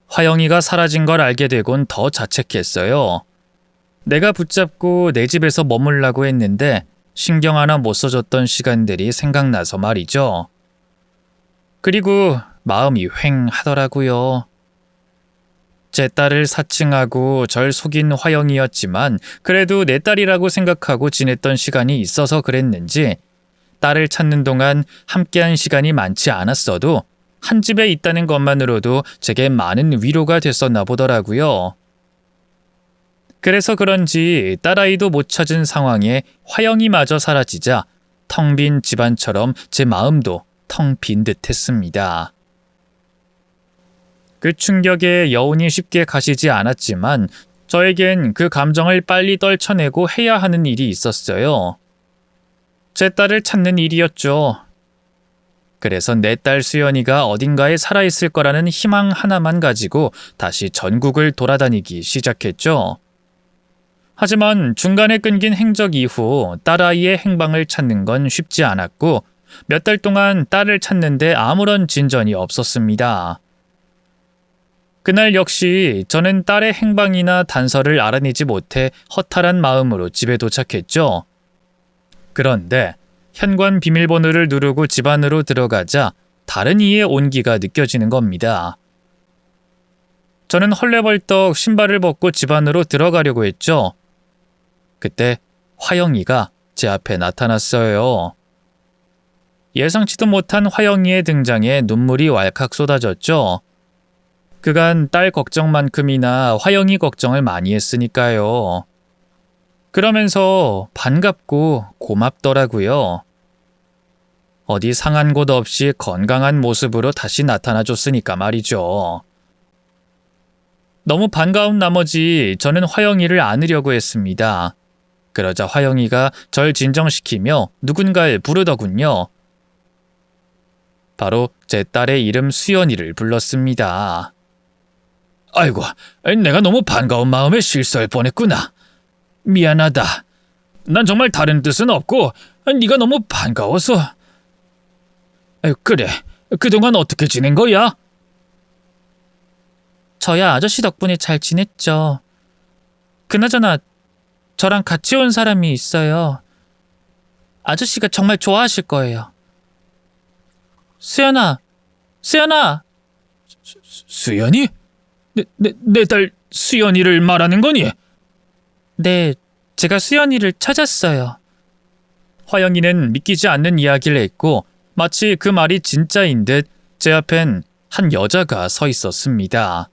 [SPEAKER 1] 화영이가 사라진 걸 알게 되곤 더 자책했어요. 내가 붙잡고 내 집에서 머물라고 했는데 신경 하나 못 써줬던 시간들이 생각나서 말이죠. 그리고 마음이 휑하더라고요. 제 딸을 사칭하고 절 속인 화영이었지만 그래도 내 딸이라고 생각하고 지냈던 시간이 있어서 그랬는지 딸을 찾는 동안 함께한 시간이 많지 않았어도 한 집에 있다는 것만으로도 제게 많은 위로가 됐었나 보더라고요. 그래서 그런지 딸아이도 못 찾은 상황에 화영이마저 사라지자 텅 빈 집안처럼 제 마음도 텅 빈 듯 했습니다. 그 충격에 여운이 쉽게 가시지 않았지만 저에겐 그 감정을 빨리 떨쳐내고 해야 하는 일이 있었어요. 제 딸을 찾는 일이었죠. 그래서 내 딸 수연이가 어딘가에 살아있을 거라는 희망 하나만 가지고 다시 전국을 돌아다니기 시작했죠. 하지만 중간에 끊긴 행적 이후 딸아이의 행방을 찾는 건 쉽지 않았고 몇 달 동안 딸을 찾는데 아무런 진전이 없었습니다. 그날 역시 저는 딸의 행방이나 단서를 알아내지 못해 허탈한 마음으로 집에 도착했죠. 그런데 현관 비밀번호를 누르고 집 안으로 들어가자 다른 이의 온기가 느껴지는 겁니다. 저는 헐레벌떡 신발을 벗고 집 안으로 들어가려고 했죠. 그때 화영이가 제 앞에 나타났어요. 예상치도 못한 화영이의 등장에 눈물이 왈칵 쏟아졌죠. 그간 딸 걱정만큼이나 화영이 걱정을 많이 했으니까요. 그러면서 반갑고 고맙더라고요. 어디 상한 곳 없이 건강한 모습으로 다시 나타나줬으니까 말이죠. 너무 반가운 나머지 저는 화영이를 안으려고 했습니다. 그러자 화영이가 절 진정시키며 누군가를 부르더군요. 바로 제 딸의 이름 수연이를 불렀습니다.
[SPEAKER 2] 아이고, 내가 너무 반가운 마음에 실수할 뻔했구나. 미안하다. 난 정말 다른 뜻은 없고 네가 너무 반가워서. 그래, 그동안 어떻게 지낸 거야?
[SPEAKER 1] 저야 아저씨 덕분에 잘 지냈죠. 그나저나 저랑 같이 온 사람이 있어요. 아저씨가 정말 좋아하실 거예요. 수연아, 수연아!
[SPEAKER 2] 수연이? 내 딸 수연이를 말하는 거니?
[SPEAKER 1] 네, 제가 수연이를 찾았어요. 화영이는 믿기지 않는 이야기를 했고 마치 그 말이 진짜인 듯 제 앞엔 한 여자가 서 있었습니다.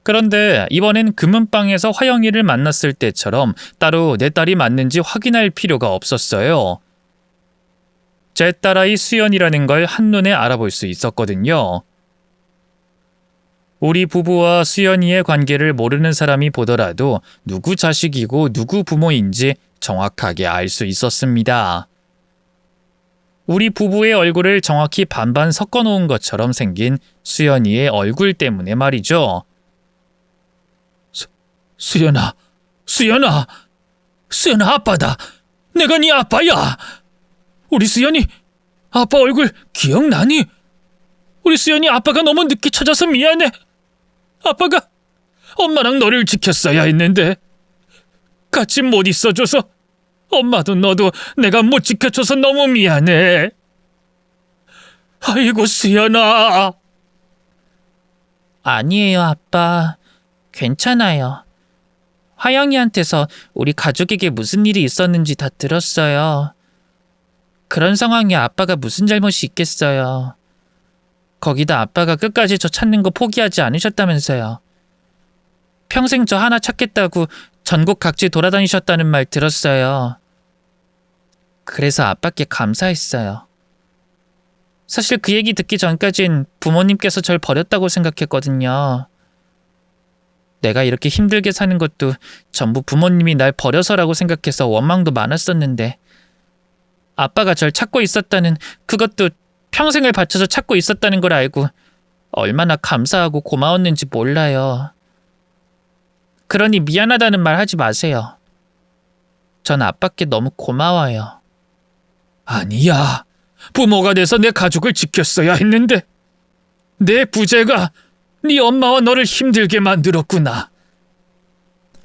[SPEAKER 1] 그런데 이번엔 금은방에서 화영이를 만났을 때처럼 따로 내 딸이 맞는지 확인할 필요가 없었어요. 제 딸아이 수연이라는 걸 한눈에 알아볼 수 있었거든요. 우리 부부와 수연이의 관계를 모르는 사람이 보더라도 누구 자식이고 누구 부모인지 정확하게 알 수 있었습니다. 우리 부부의 얼굴을 정확히 반반 섞어 놓은 것처럼 생긴 수연이의 얼굴 때문에 말이죠.
[SPEAKER 2] 수연아, 아빠다. 내가 네 아빠야. 우리 수연이 아빠 얼굴 기억나니? 우리 수연이 아빠가 너무 늦게 찾아서 미안해. 아빠가 엄마랑 너를 지켰어야 했는데 같이 못 있어줘서 엄마도 너도 내가 못 지켜줘서 너무 미안해. 아이고 수연아.
[SPEAKER 1] 아니에요, 아빠. 괜찮아요. 화영이한테서 우리 가족에게 무슨 일이 있었는지 다 들었어요. 그런 상황에 아빠가 무슨 잘못이 있겠어요. 거기다 아빠가 끝까지 저 찾는 거 포기하지 않으셨다면서요. 평생 저 하나 찾겠다고 전국 각지 돌아다니셨다는 말 들었어요. 그래서 아빠께 감사했어요. 사실 그 얘기 듣기 전까진 부모님께서 절 버렸다고 생각했거든요. 내가 이렇게 힘들게 사는 것도 전부 부모님이 날 버려서라고 생각해서 원망도 많았었는데 아빠가 절 찾고 있었다는, 그것도 평생을 바쳐서 찾고 있었다는 걸 알고 얼마나 감사하고 고마웠는지 몰라요. 그러니 미안하다는 말 하지 마세요. 전 아빠께 너무 고마워요.
[SPEAKER 2] 아니야. 부모가 돼서 내 가족을 지켰어야 했는데 내 부재가 네 엄마와 너를 힘들게 만들었구나.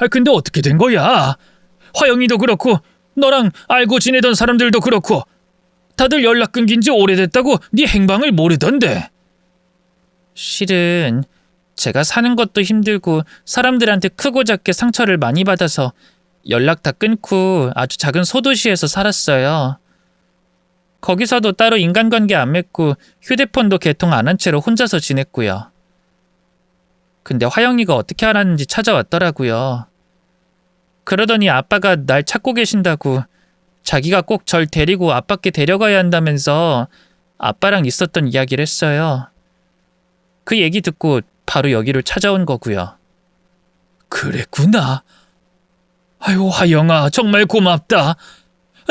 [SPEAKER 2] 근데 어떻게 된 거야? 화영이도 그렇고 너랑 알고 지내던 사람들도 그렇고 다들 연락 끊긴 지 오래됐다고 네 행방을 모르던데.
[SPEAKER 1] 실은 제가 사는 것도 힘들고 사람들한테 크고 작게 상처를 많이 받아서 연락 다 끊고 아주 작은 소도시에서 살았어요. 거기서도 따로 인간관계 안 맺고 휴대폰도 개통 안 한 채로 혼자서 지냈고요. 근데 화영이가 어떻게 알았는지 찾아왔더라고요. 그러더니 아빠가 날 찾고 계신다고, 자기가 꼭 절 데리고 아빠께 데려가야 한다면서 아빠랑 있었던 이야기를 했어요. 그 얘기 듣고 바로 여기로 찾아온 거고요.
[SPEAKER 2] 그랬구나. 아유, 화영아, 정말 고맙다.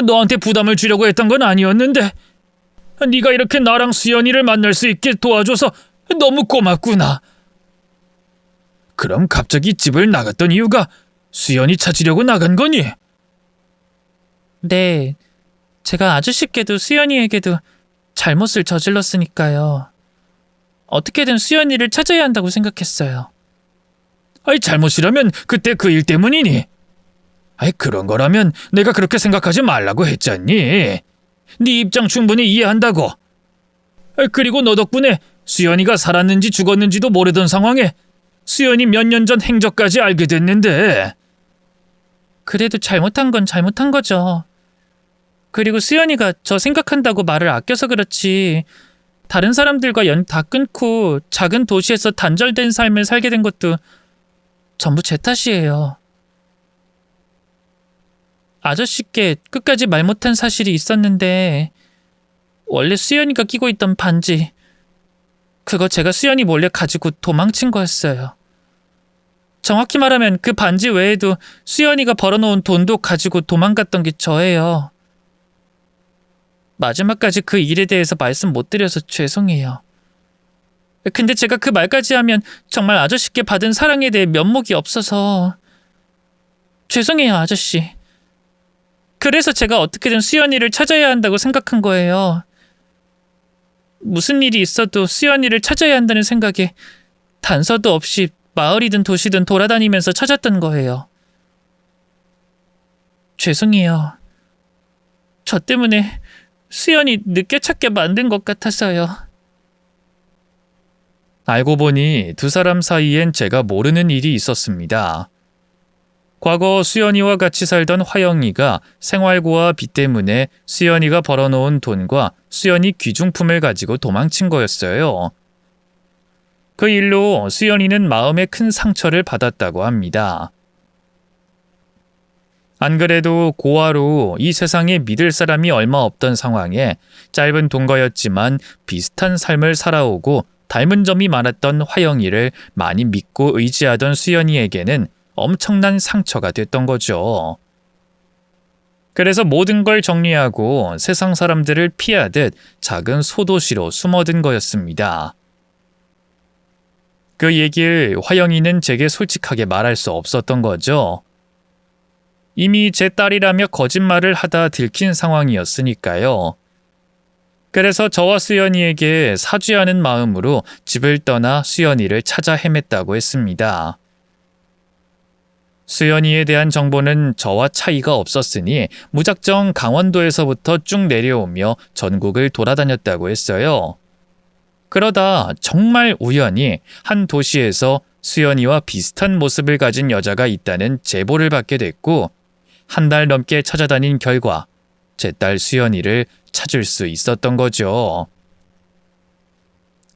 [SPEAKER 2] 너한테 부담을 주려고 했던 건 아니었는데 네가 이렇게 나랑 수연이를 만날 수 있게 도와줘서 너무 고맙구나. 그럼 갑자기 집을 나갔던 이유가 수연이 찾으려고 나간 거니?
[SPEAKER 1] 네, 제가 아저씨께도 수연이에게도 잘못을 저질렀으니까요. 어떻게든 수연이를 찾아야 한다고 생각했어요.
[SPEAKER 2] 아이, 잘못이라면 그때 그 일 때문이니? 아이, 그런 거라면 내가 그렇게 생각하지 말라고 했잖니. 네 입장 충분히 이해한다고. 아이, 그리고 너 덕분에 수연이가 살았는지 죽었는지도 모르던 상황에 수연이 몇 년 전 행적까지 알게 됐는데.
[SPEAKER 1] 그래도 잘못한 건 잘못한 거죠. 그리고 수연이가 저 생각한다고 말을 아껴서 그렇지, 다른 사람들과 연 다 끊고 작은 도시에서 단절된 삶을 살게 된 것도 전부 제 탓이에요. 아저씨께 끝까지 말 못한 사실이 있었는데, 원래 수연이가 끼고 있던 반지, 그거 제가 수연이 몰래 가지고 도망친 거였어요. 정확히 말하면 그 반지 외에도 수연이가 벌어놓은 돈도 가지고 도망갔던 게 저예요. 마지막까지 그 일에 대해서 말씀 못 드려서 죄송해요. 근데 제가 그 말까지 하면 정말 아저씨께 받은 사랑에 대해 면목이 없어서 죄송해요, 아저씨. 그래서 제가 어떻게든 수연이를 찾아야 한다고 생각한 거예요. 무슨 일이 있어도 수연이를 찾아야 한다는 생각에 단서도 없이 마을이든 도시든 돌아다니면서 찾았던 거예요. 죄송해요. 저 때문에 수연이 늦게 찾게 만든 것 같아서요.
[SPEAKER 2] 알고 보니 두 사람 사이엔 제가 모르는 일이 있었습니다. 과거 수연이와 같이 살던 화영이가 생활고와 빚 때문에 수연이가 벌어놓은 돈과 수연이 귀중품을 가지고 도망친 거였어요. 그 일로 수연이는 마음에 큰 상처를 받았다고 합니다. 안 그래도 고아로 이 세상에 믿을 사람이 얼마 없던 상황에 짧은 동거였지만 비슷한 삶을 살아오고 닮은 점이 많았던 화영이를 많이 믿고 의지하던 수연이에게는 엄청난 상처가 됐던 거죠. 그래서 모든 걸 정리하고 세상 사람들을 피하듯 작은 소도시로 숨어든 거였습니다. 그 얘기를 화영이는 제게 솔직하게 말할 수 없었던 거죠. 이미 제 딸이라며 거짓말을 하다 들킨 상황이었으니까요. 그래서 저와 수연이에게 사죄하는 마음으로 집을 떠나 수연이를 찾아 헤맸다고 했습니다. 수연이에 대한 정보는 저와 차이가 없었으니 무작정 강원도에서부터 쭉 내려오며 전국을 돌아다녔다고 했어요. 그러다 정말 우연히 한 도시에서 수연이와 비슷한 모습을 가진 여자가 있다는 제보를 받게 됐고, 한 달 넘게 찾아다닌 결과 제 딸 수연이를 찾을 수 있었던 거죠.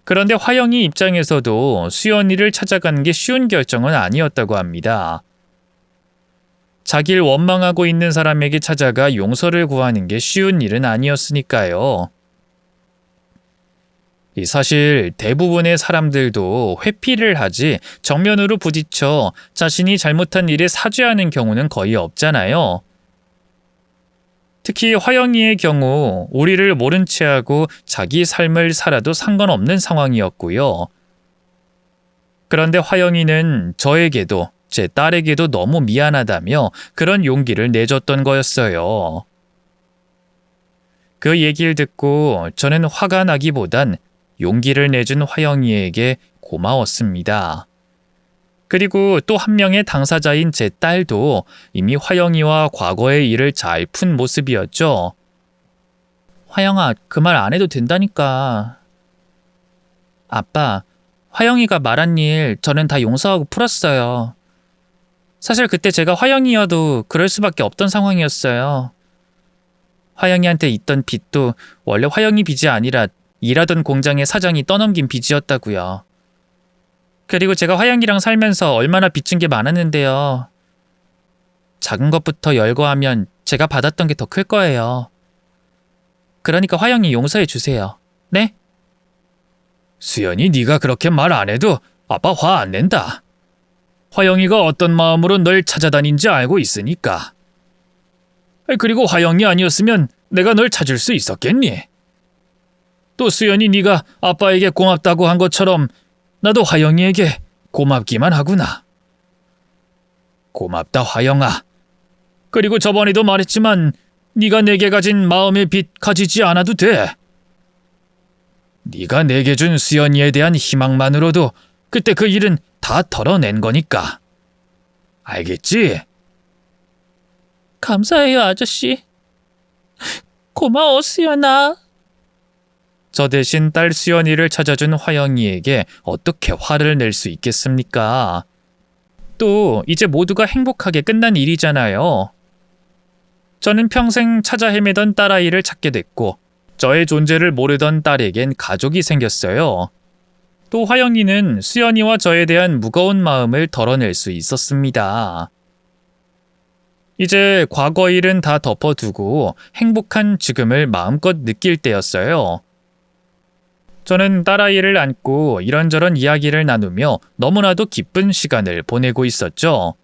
[SPEAKER 2] 그런데 화영이 입장에서도 수연이를 찾아가는 게 쉬운 결정은 아니었다고 합니다. 자기를 원망하고 있는 사람에게 찾아가 용서를 구하는 게 쉬운 일은 아니었으니까요. 사실 대부분의 사람들도 회피를 하지 정면으로 부딪혀 자신이 잘못한 일에 사죄하는 경우는 거의 없잖아요. 특히 화영이의 경우 우리를 모른 채 하고 자기 삶을 살아도 상관없는 상황이었고요. 그런데 화영이는 저에게도 제 딸에게도 너무 미안하다며 그런 용기를 내줬던 거였어요. 그 얘기를 듣고 저는 화가 나기보단 용기를 내준 화영이에게 고마웠습니다. 그리고 또 한 명의 당사자인 제 딸도 이미 화영이와 과거의 일을 잘 푼 모습이었죠.
[SPEAKER 1] 화영아, 그 말 안 해도 된다니까. 아빠, 화영이가 말한 일 저는 다 용서하고 풀었어요. 사실 그때 제가 화영이여도 그럴 수밖에 없던 상황이었어요. 화영이한테 있던 빚도 원래 화영이 빚이 아니라 일하던 공장의 사장이 떠넘긴 빚이었다고요. 그리고 제가 화영이랑 살면서 얼마나 빚진 게 많았는데요. 작은 것부터 열거하면 제가 받았던 게 더 클 거예요. 그러니까 화영이 용서해 주세요. 네?
[SPEAKER 2] 수연이 네가 그렇게 말 안 해도 아빠 화 안 낸다. 화영이가 어떤 마음으로 널 찾아다닌지 알고 있으니까. 그리고 화영이 아니었으면 내가 널 찾을 수 있었겠니? 또 수연이 네가 아빠에게 고맙다고 한 것처럼 나도 화영이에게 고맙기만 하구나. 고맙다, 화영아. 그리고 저번에도 말했지만 네가 내게 가진 마음의 빚 가지지 않아도 돼. 네가 내게 준 수연이에 대한 희망만으로도 그때 그 일은 다 털어낸 거니까. 알겠지?
[SPEAKER 3] 감사해요, 아저씨. 고마워, 수연아.
[SPEAKER 1] 저 대신 딸 수연이를 찾아준 화영이에게 어떻게 화를 낼 수 있겠습니까? 또 이제 모두가 행복하게 끝난 일이잖아요. 저는 평생 찾아 헤매던 딸아이를 찾게 됐고 저의 존재를 모르던 딸에겐 가족이 생겼어요. 또 화영이는 수연이와 저에 대한 무거운 마음을 덜어낼 수 있었습니다. 이제 과거 일은 다 덮어두고 행복한 지금을 마음껏 느낄 때였어요. 저는 딸아이를 안고 이런저런 이야기를 나누며 너무나도 기쁜 시간을 보내고 있었죠.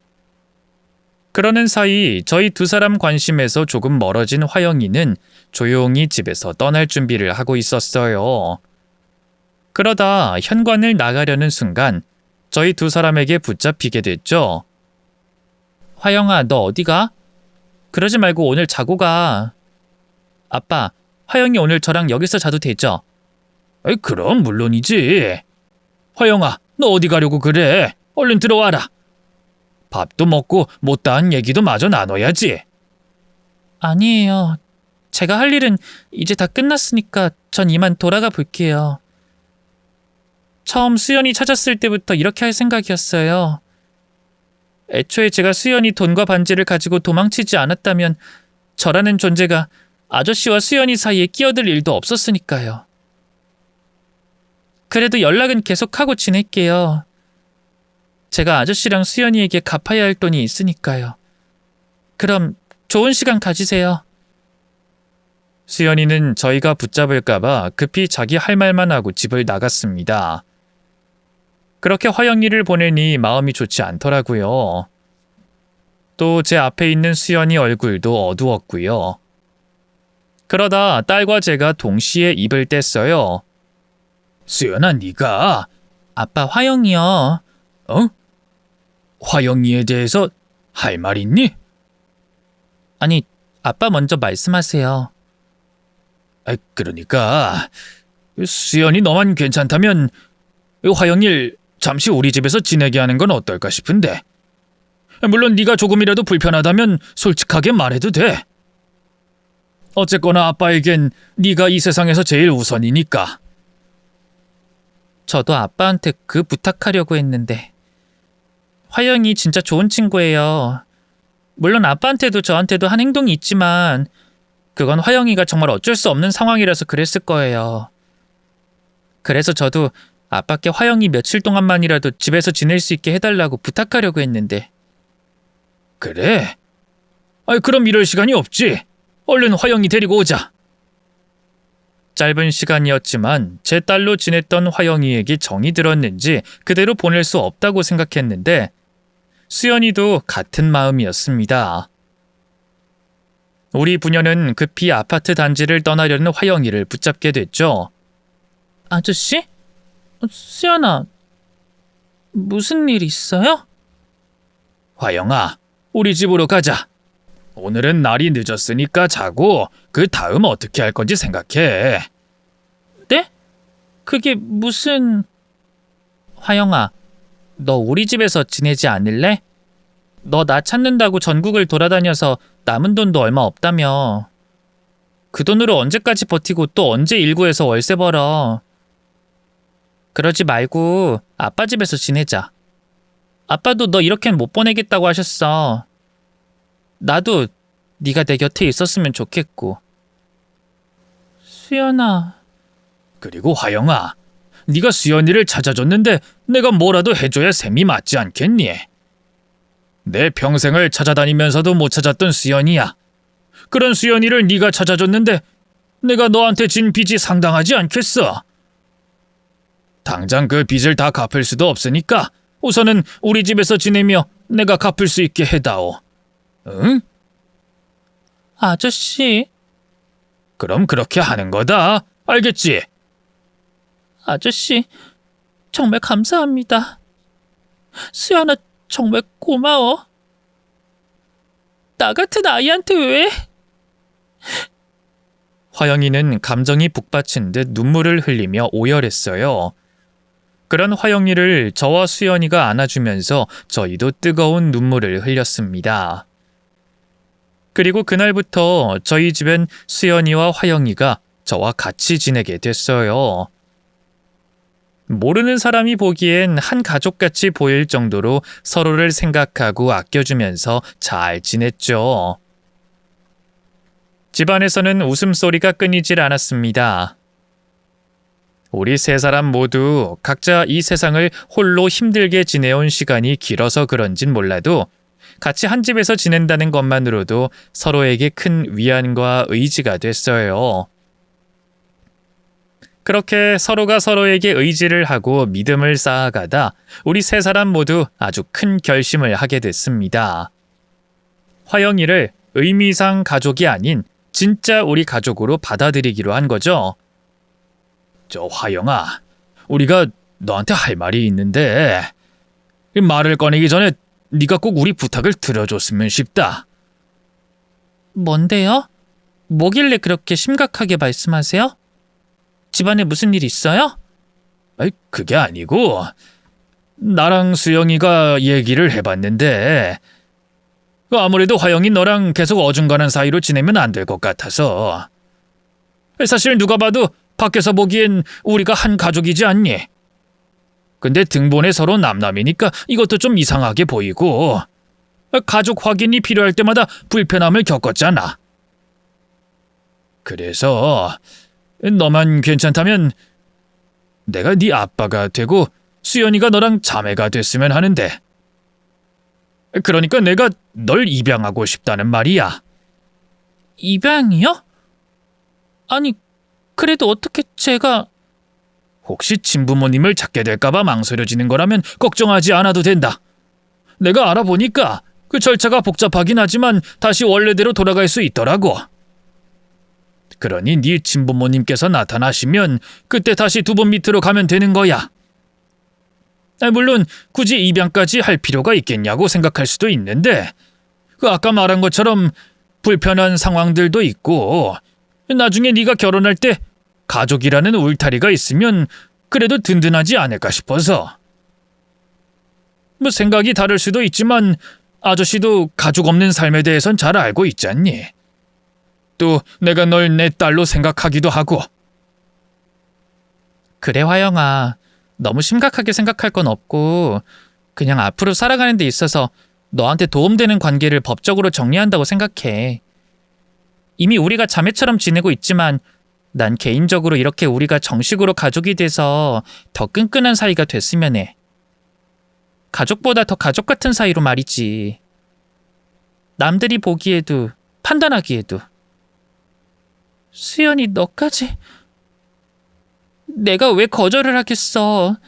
[SPEAKER 1] 그러는 사이 저희 두 사람 관심에서 조금 멀어진 화영이는 조용히 집에서 떠날 준비를 하고 있었어요. 그러다 현관을 나가려는 순간 저희 두 사람에게 붙잡히게 됐죠.
[SPEAKER 3] 화영아, 너 어디 가? 그러지 말고 오늘 자고 가. 아빠, 화영이 오늘 저랑 여기서 자도 되죠?
[SPEAKER 2] 그럼 물론이지. 화영아, 너 어디 가려고 그래? 얼른 들어와라. 밥도 먹고 못다한 얘기도 마저 나눠야지.
[SPEAKER 3] 아니에요. 제가 할 일은 이제 다 끝났으니까 전 이만 돌아가 볼게요. 처음 수연이 찾았을 때부터 이렇게 할 생각이었어요. 애초에 제가 수연이 돈과 반지를 가지고 도망치지 않았다면 저라는 존재가 아저씨와 수연이 사이에 끼어들 일도 없었으니까요. 그래도 연락은 계속하고 지낼게요. 제가 아저씨랑 수연이에게 갚아야 할 돈이 있으니까요. 그럼 좋은 시간 가지세요.
[SPEAKER 1] 수연이는 저희가 붙잡을까봐 급히 자기 할 말만 하고 집을 나갔습니다. 그렇게 화영이를 보내니 마음이 좋지 않더라고요. 또 제 앞에 있는 수연이 얼굴도 어두웠고요. 그러다 딸과 제가 동시에 입을 뗐어요.
[SPEAKER 2] 수연아, 네가
[SPEAKER 3] 아빠, 화영이요.
[SPEAKER 2] 화영이에 대해서 할 말 있니?
[SPEAKER 3] 아니, 아빠 먼저 말씀하세요.
[SPEAKER 2] 그러니까 수연이 너만 괜찮다면 화영이를 잠시 우리 집에서 지내게 하는 건 어떨까 싶은데. 물론 네가 조금이라도 불편하다면 솔직하게 말해도 돼. 어쨌거나 아빠에겐 네가 이 세상에서 제일 우선이니까.
[SPEAKER 3] 저도 아빠한테 그 부탁하려고 했는데 화영이 진짜 좋은 친구예요. 물론 아빠한테도 저한테도 한 행동이 있지만 그건 화영이가 정말 어쩔 수 없는 상황이라서 그랬을 거예요. 그래서 저도 아빠께 화영이 며칠 동안만이라도 집에서 지낼 수 있게 해달라고 부탁하려고 했는데.
[SPEAKER 2] 그래? 그럼 이럴 시간이 없지. 얼른 화영이 데리고 오자.
[SPEAKER 1] 짧은 시간이었지만 제 딸로 지냈던 화영이에게 정이 들었는지 그대로 보낼 수 없다고 생각했는데 수연이도 같은 마음이었습니다. 우리 부녀는 급히 아파트 단지를 떠나려는 화영이를 붙잡게 됐죠.
[SPEAKER 3] 아저씨? 수연아, 무슨 일 있어요?
[SPEAKER 2] 화영아, 우리 집으로 가자. 오늘은 날이 늦었으니까 자고 그 다음 어떻게 할 건지 생각해.
[SPEAKER 3] 네? 그게 무슨... 화영아, 너 우리 집에서 지내지 않을래? 너 나 찾는다고 전국을 돌아다녀서 남은 돈도 얼마 없다며. 그 돈으로 언제까지 버티고 또 언제 일구에서 월세 벌어. 그러지 말고 아빠 집에서 지내자. 아빠도 너 이렇게는 못 보내겠다고 하셨어. 나도 네가 내 곁에 있었으면 좋겠고. 수연아.
[SPEAKER 2] 그리고 화영아, 네가 수연이를 찾아줬는데 내가 뭐라도 해줘야 셈이 맞지 않겠니? 내 평생을 찾아다니면서도 못 찾았던 수연이야. 그런 수연이를 네가 찾아줬는데 내가 너한테 진 빚이 상당하지 않겠어? 당장 그 빚을 다 갚을 수도 없으니까 우선은 우리 집에서 지내며 내가 갚을 수 있게 해다오. 응?
[SPEAKER 3] 아저씨.
[SPEAKER 2] 그럼 그렇게 하는 거다. 알겠지?
[SPEAKER 3] 아저씨, 정말 감사합니다. 수연아, 정말 고마워. 나 같은 아이한테 왜?
[SPEAKER 1] 화영이는 감정이 북받친 듯 눈물을 흘리며 오열했어요. 그런 화영이를 저와 수연이가 안아주면서 저희도 뜨거운 눈물을 흘렸습니다. 그리고 그날부터 저희 집엔 수연이와 화영이가 저와 같이 지내게 됐어요. 모르는 사람이 보기엔 한 가족같이 보일 정도로 서로를 생각하고 아껴주면서 잘 지냈죠. 집안에서는 웃음소리가 끊이질 않았습니다. 우리 세 사람 모두 각자 이 세상을 홀로 힘들게 지내온 시간이 길어서 그런진 몰라도 같이 한 집에서 지낸다는 것만으로도 서로에게 큰 위안과 의지가 됐어요. 그렇게 서로가 서로에게 의지를 하고 믿음을 쌓아가다 우리 세 사람 모두 아주 큰 결심을 하게 됐습니다. 화영이를 의미상 가족이 아닌 진짜 우리 가족으로 받아들이기로 한 거죠.
[SPEAKER 2] 저 화영아, 우리가 너한테 할 말이 있는데 말을 꺼내기 전에 네가 꼭 우리 부탁을 들어줬으면 싶다.
[SPEAKER 3] 뭔데요? 뭐길래 그렇게 심각하게 말씀하세요? 집안에 무슨 일 있어요?
[SPEAKER 2] 아이, 그게 아니고 나랑 수영이가 얘기를 해봤는데 아무래도 화영이 너랑 계속 어중간한 사이로 지내면 안 될 것 같아서. 사실 누가 봐도 밖에서 보기엔 우리가 한 가족이지 않니? 근데 등본에 서로 남남이니까 이것도 좀 이상하게 보이고 가족 확인이 필요할 때마다 불편함을 겪었잖아. 그래서 너만 괜찮다면 내가 네 아빠가 되고 수연이가 너랑 자매가 됐으면 하는데, 그러니까 내가 널 입양하고 싶다는 말이야.
[SPEAKER 3] 입양이요? 아니, 그래도 어떻게 제가...
[SPEAKER 2] 혹시 친부모님을 찾게 될까봐 망설여지는 거라면 걱정하지 않아도 된다. 내가 알아보니까 그 절차가 복잡하긴 하지만 다시 원래대로 돌아갈 수 있더라고. 그러니 네 친부모님께서 나타나시면 그때 다시 두 번 밑으로 가면 되는 거야. 물론 굳이 입양까지 할 필요가 있겠냐고 생각할 수도 있는데 그 아까 말한 것처럼 불편한 상황들도 있고 나중에 네가 결혼할 때 가족이라는 울타리가 있으면 그래도 든든하지 않을까 싶어서. 뭐 생각이 다를 수도 있지만 아저씨도 가족 없는 삶에 대해선 잘 알고 있잖니. 또 내가 널 내 딸로 생각하기도 하고.
[SPEAKER 3] 그래, 화영아. 너무 심각하게 생각할 건 없고 그냥 앞으로 살아가는 데 있어서 너한테 도움되는 관계를 법적으로 정리한다고 생각해. 이미 우리가 자매처럼 지내고 있지만 난 개인적으로 이렇게 우리가 정식으로 가족이 돼서 더 끈끈한 사이가 됐으면 해. 가족보다 더 가족 같은 사이로 말이지. 남들이 보기에도 판단하기에도. 수연이 너까지... 내가 왜 거절을 하겠어.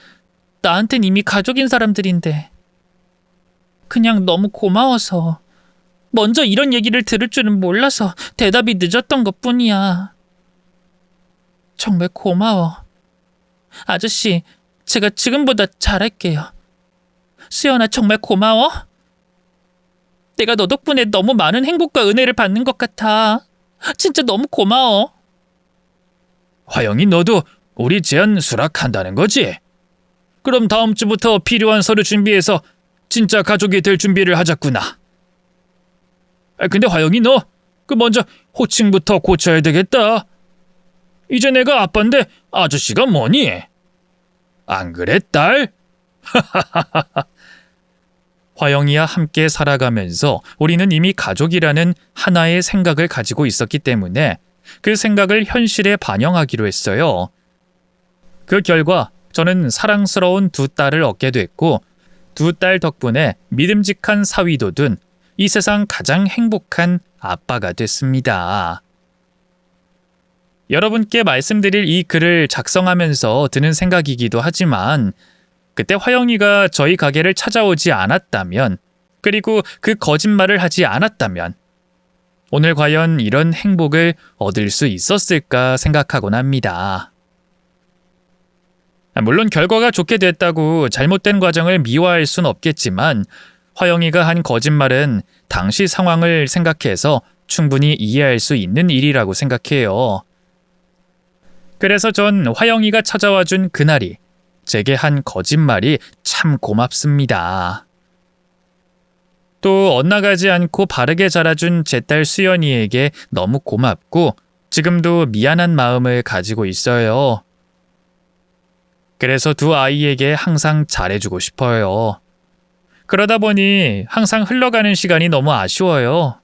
[SPEAKER 3] 나한텐 이미 가족인 사람들인데. 그냥 너무 고마워서. 먼저 이런 얘기를 들을 줄은 몰라서 대답이 늦었던 것뿐이야. 정말 고마워. 아저씨, 제가 지금보다 잘할게요. 수연아, 정말 고마워. 내가 너 덕분에 너무 많은 행복과 은혜를 받는 것 같아. 진짜 너무 고마워.
[SPEAKER 2] 화영이 너도 우리 제안 수락한다는 거지? 그럼 다음 주부터 필요한 서류 준비해서 진짜 가족이 될 준비를 하자꾸나. 근데 화영이 너 그 먼저 호칭부터 고쳐야 되겠다. 이제 내가 아빠인데 아저씨가 뭐니? 안 그래, 딸?
[SPEAKER 1] 화영이와 함께 살아가면서 우리는 이미 가족이라는 하나의 생각을 가지고 있었기 때문에 그 생각을 현실에 반영하기로 했어요. 그 결과 저는 사랑스러운 두 딸을 얻게 됐고 두 딸 덕분에 믿음직한 사위도 둔 이 세상 가장 행복한 아빠가 됐습니다. 여러분께 말씀드릴 이 글을 작성하면서 드는 생각이기도 하지만 그때 화영이가 저희 가게를 찾아오지 않았다면, 그리고 그 거짓말을 하지 않았다면 오늘 과연 이런 행복을 얻을 수 있었을까 생각하곤 합니다. 물론 결과가 좋게 됐다고 잘못된 과정을 미화할 순 없겠지만 화영이가 한 거짓말은 당시 상황을 생각해서 충분히 이해할 수 있는 일이라고 생각해요. 그래서 전 화영이가 찾아와 준 그날이 제게 한 거짓말이 참 고맙습니다. 또 엇나가지 않고 바르게 자라준 제 딸 수연이에게 너무 고맙고 지금도 미안한 마음을 가지고 있어요. 그래서 두 아이에게 항상 잘해주고 싶어요. 그러다 보니 항상 흘러가는 시간이 너무 아쉬워요.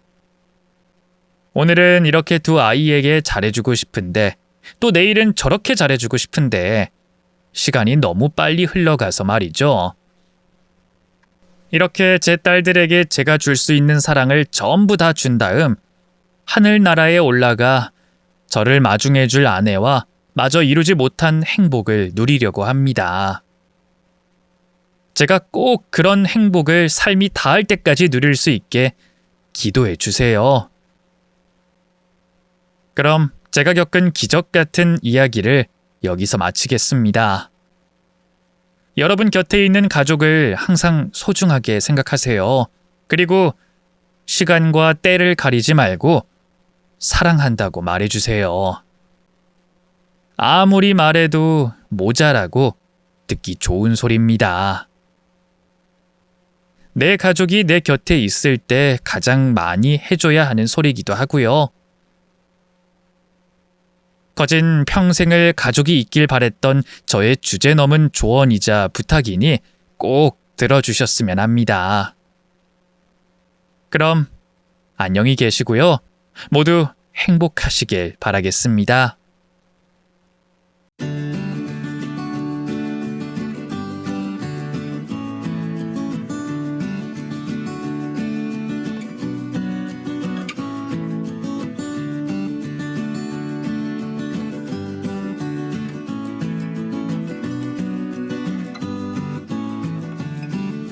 [SPEAKER 1] 오늘은 이렇게 두 아이에게 잘해주고 싶은데 또 내일은 저렇게 잘해주고 싶은데 시간이 너무 빨리 흘러가서 말이죠. 이렇게 제 딸들에게 제가 줄 수 있는 사랑을 전부 다 준 다음 하늘나라에 올라가 저를 마중해 줄 아내와 마저 이루지 못한 행복을 누리려고 합니다. 제가 꼭 그런 행복을 삶이 닿을 때까지 누릴 수 있게 기도해 주세요. 그럼 제가 겪은 기적 같은 이야기를 여기서 마치겠습니다. 여러분 곁에 있는 가족을 항상 소중하게 생각하세요. 그리고 시간과 때를 가리지 말고 사랑한다고 말해주세요. 아무리 말해도 모자라고 듣기 좋은 소리입니다. 내 가족이 내 곁에 있을 때 가장 많이 해줘야 하는 소리이기도 하고요. 거진 평생을 가족이 있길 바랬던 저의 주제 넘은 조언이자 부탁이니 꼭 들어주셨으면 합니다. 그럼 안녕히 계시고요. 모두 행복하시길 바라겠습니다.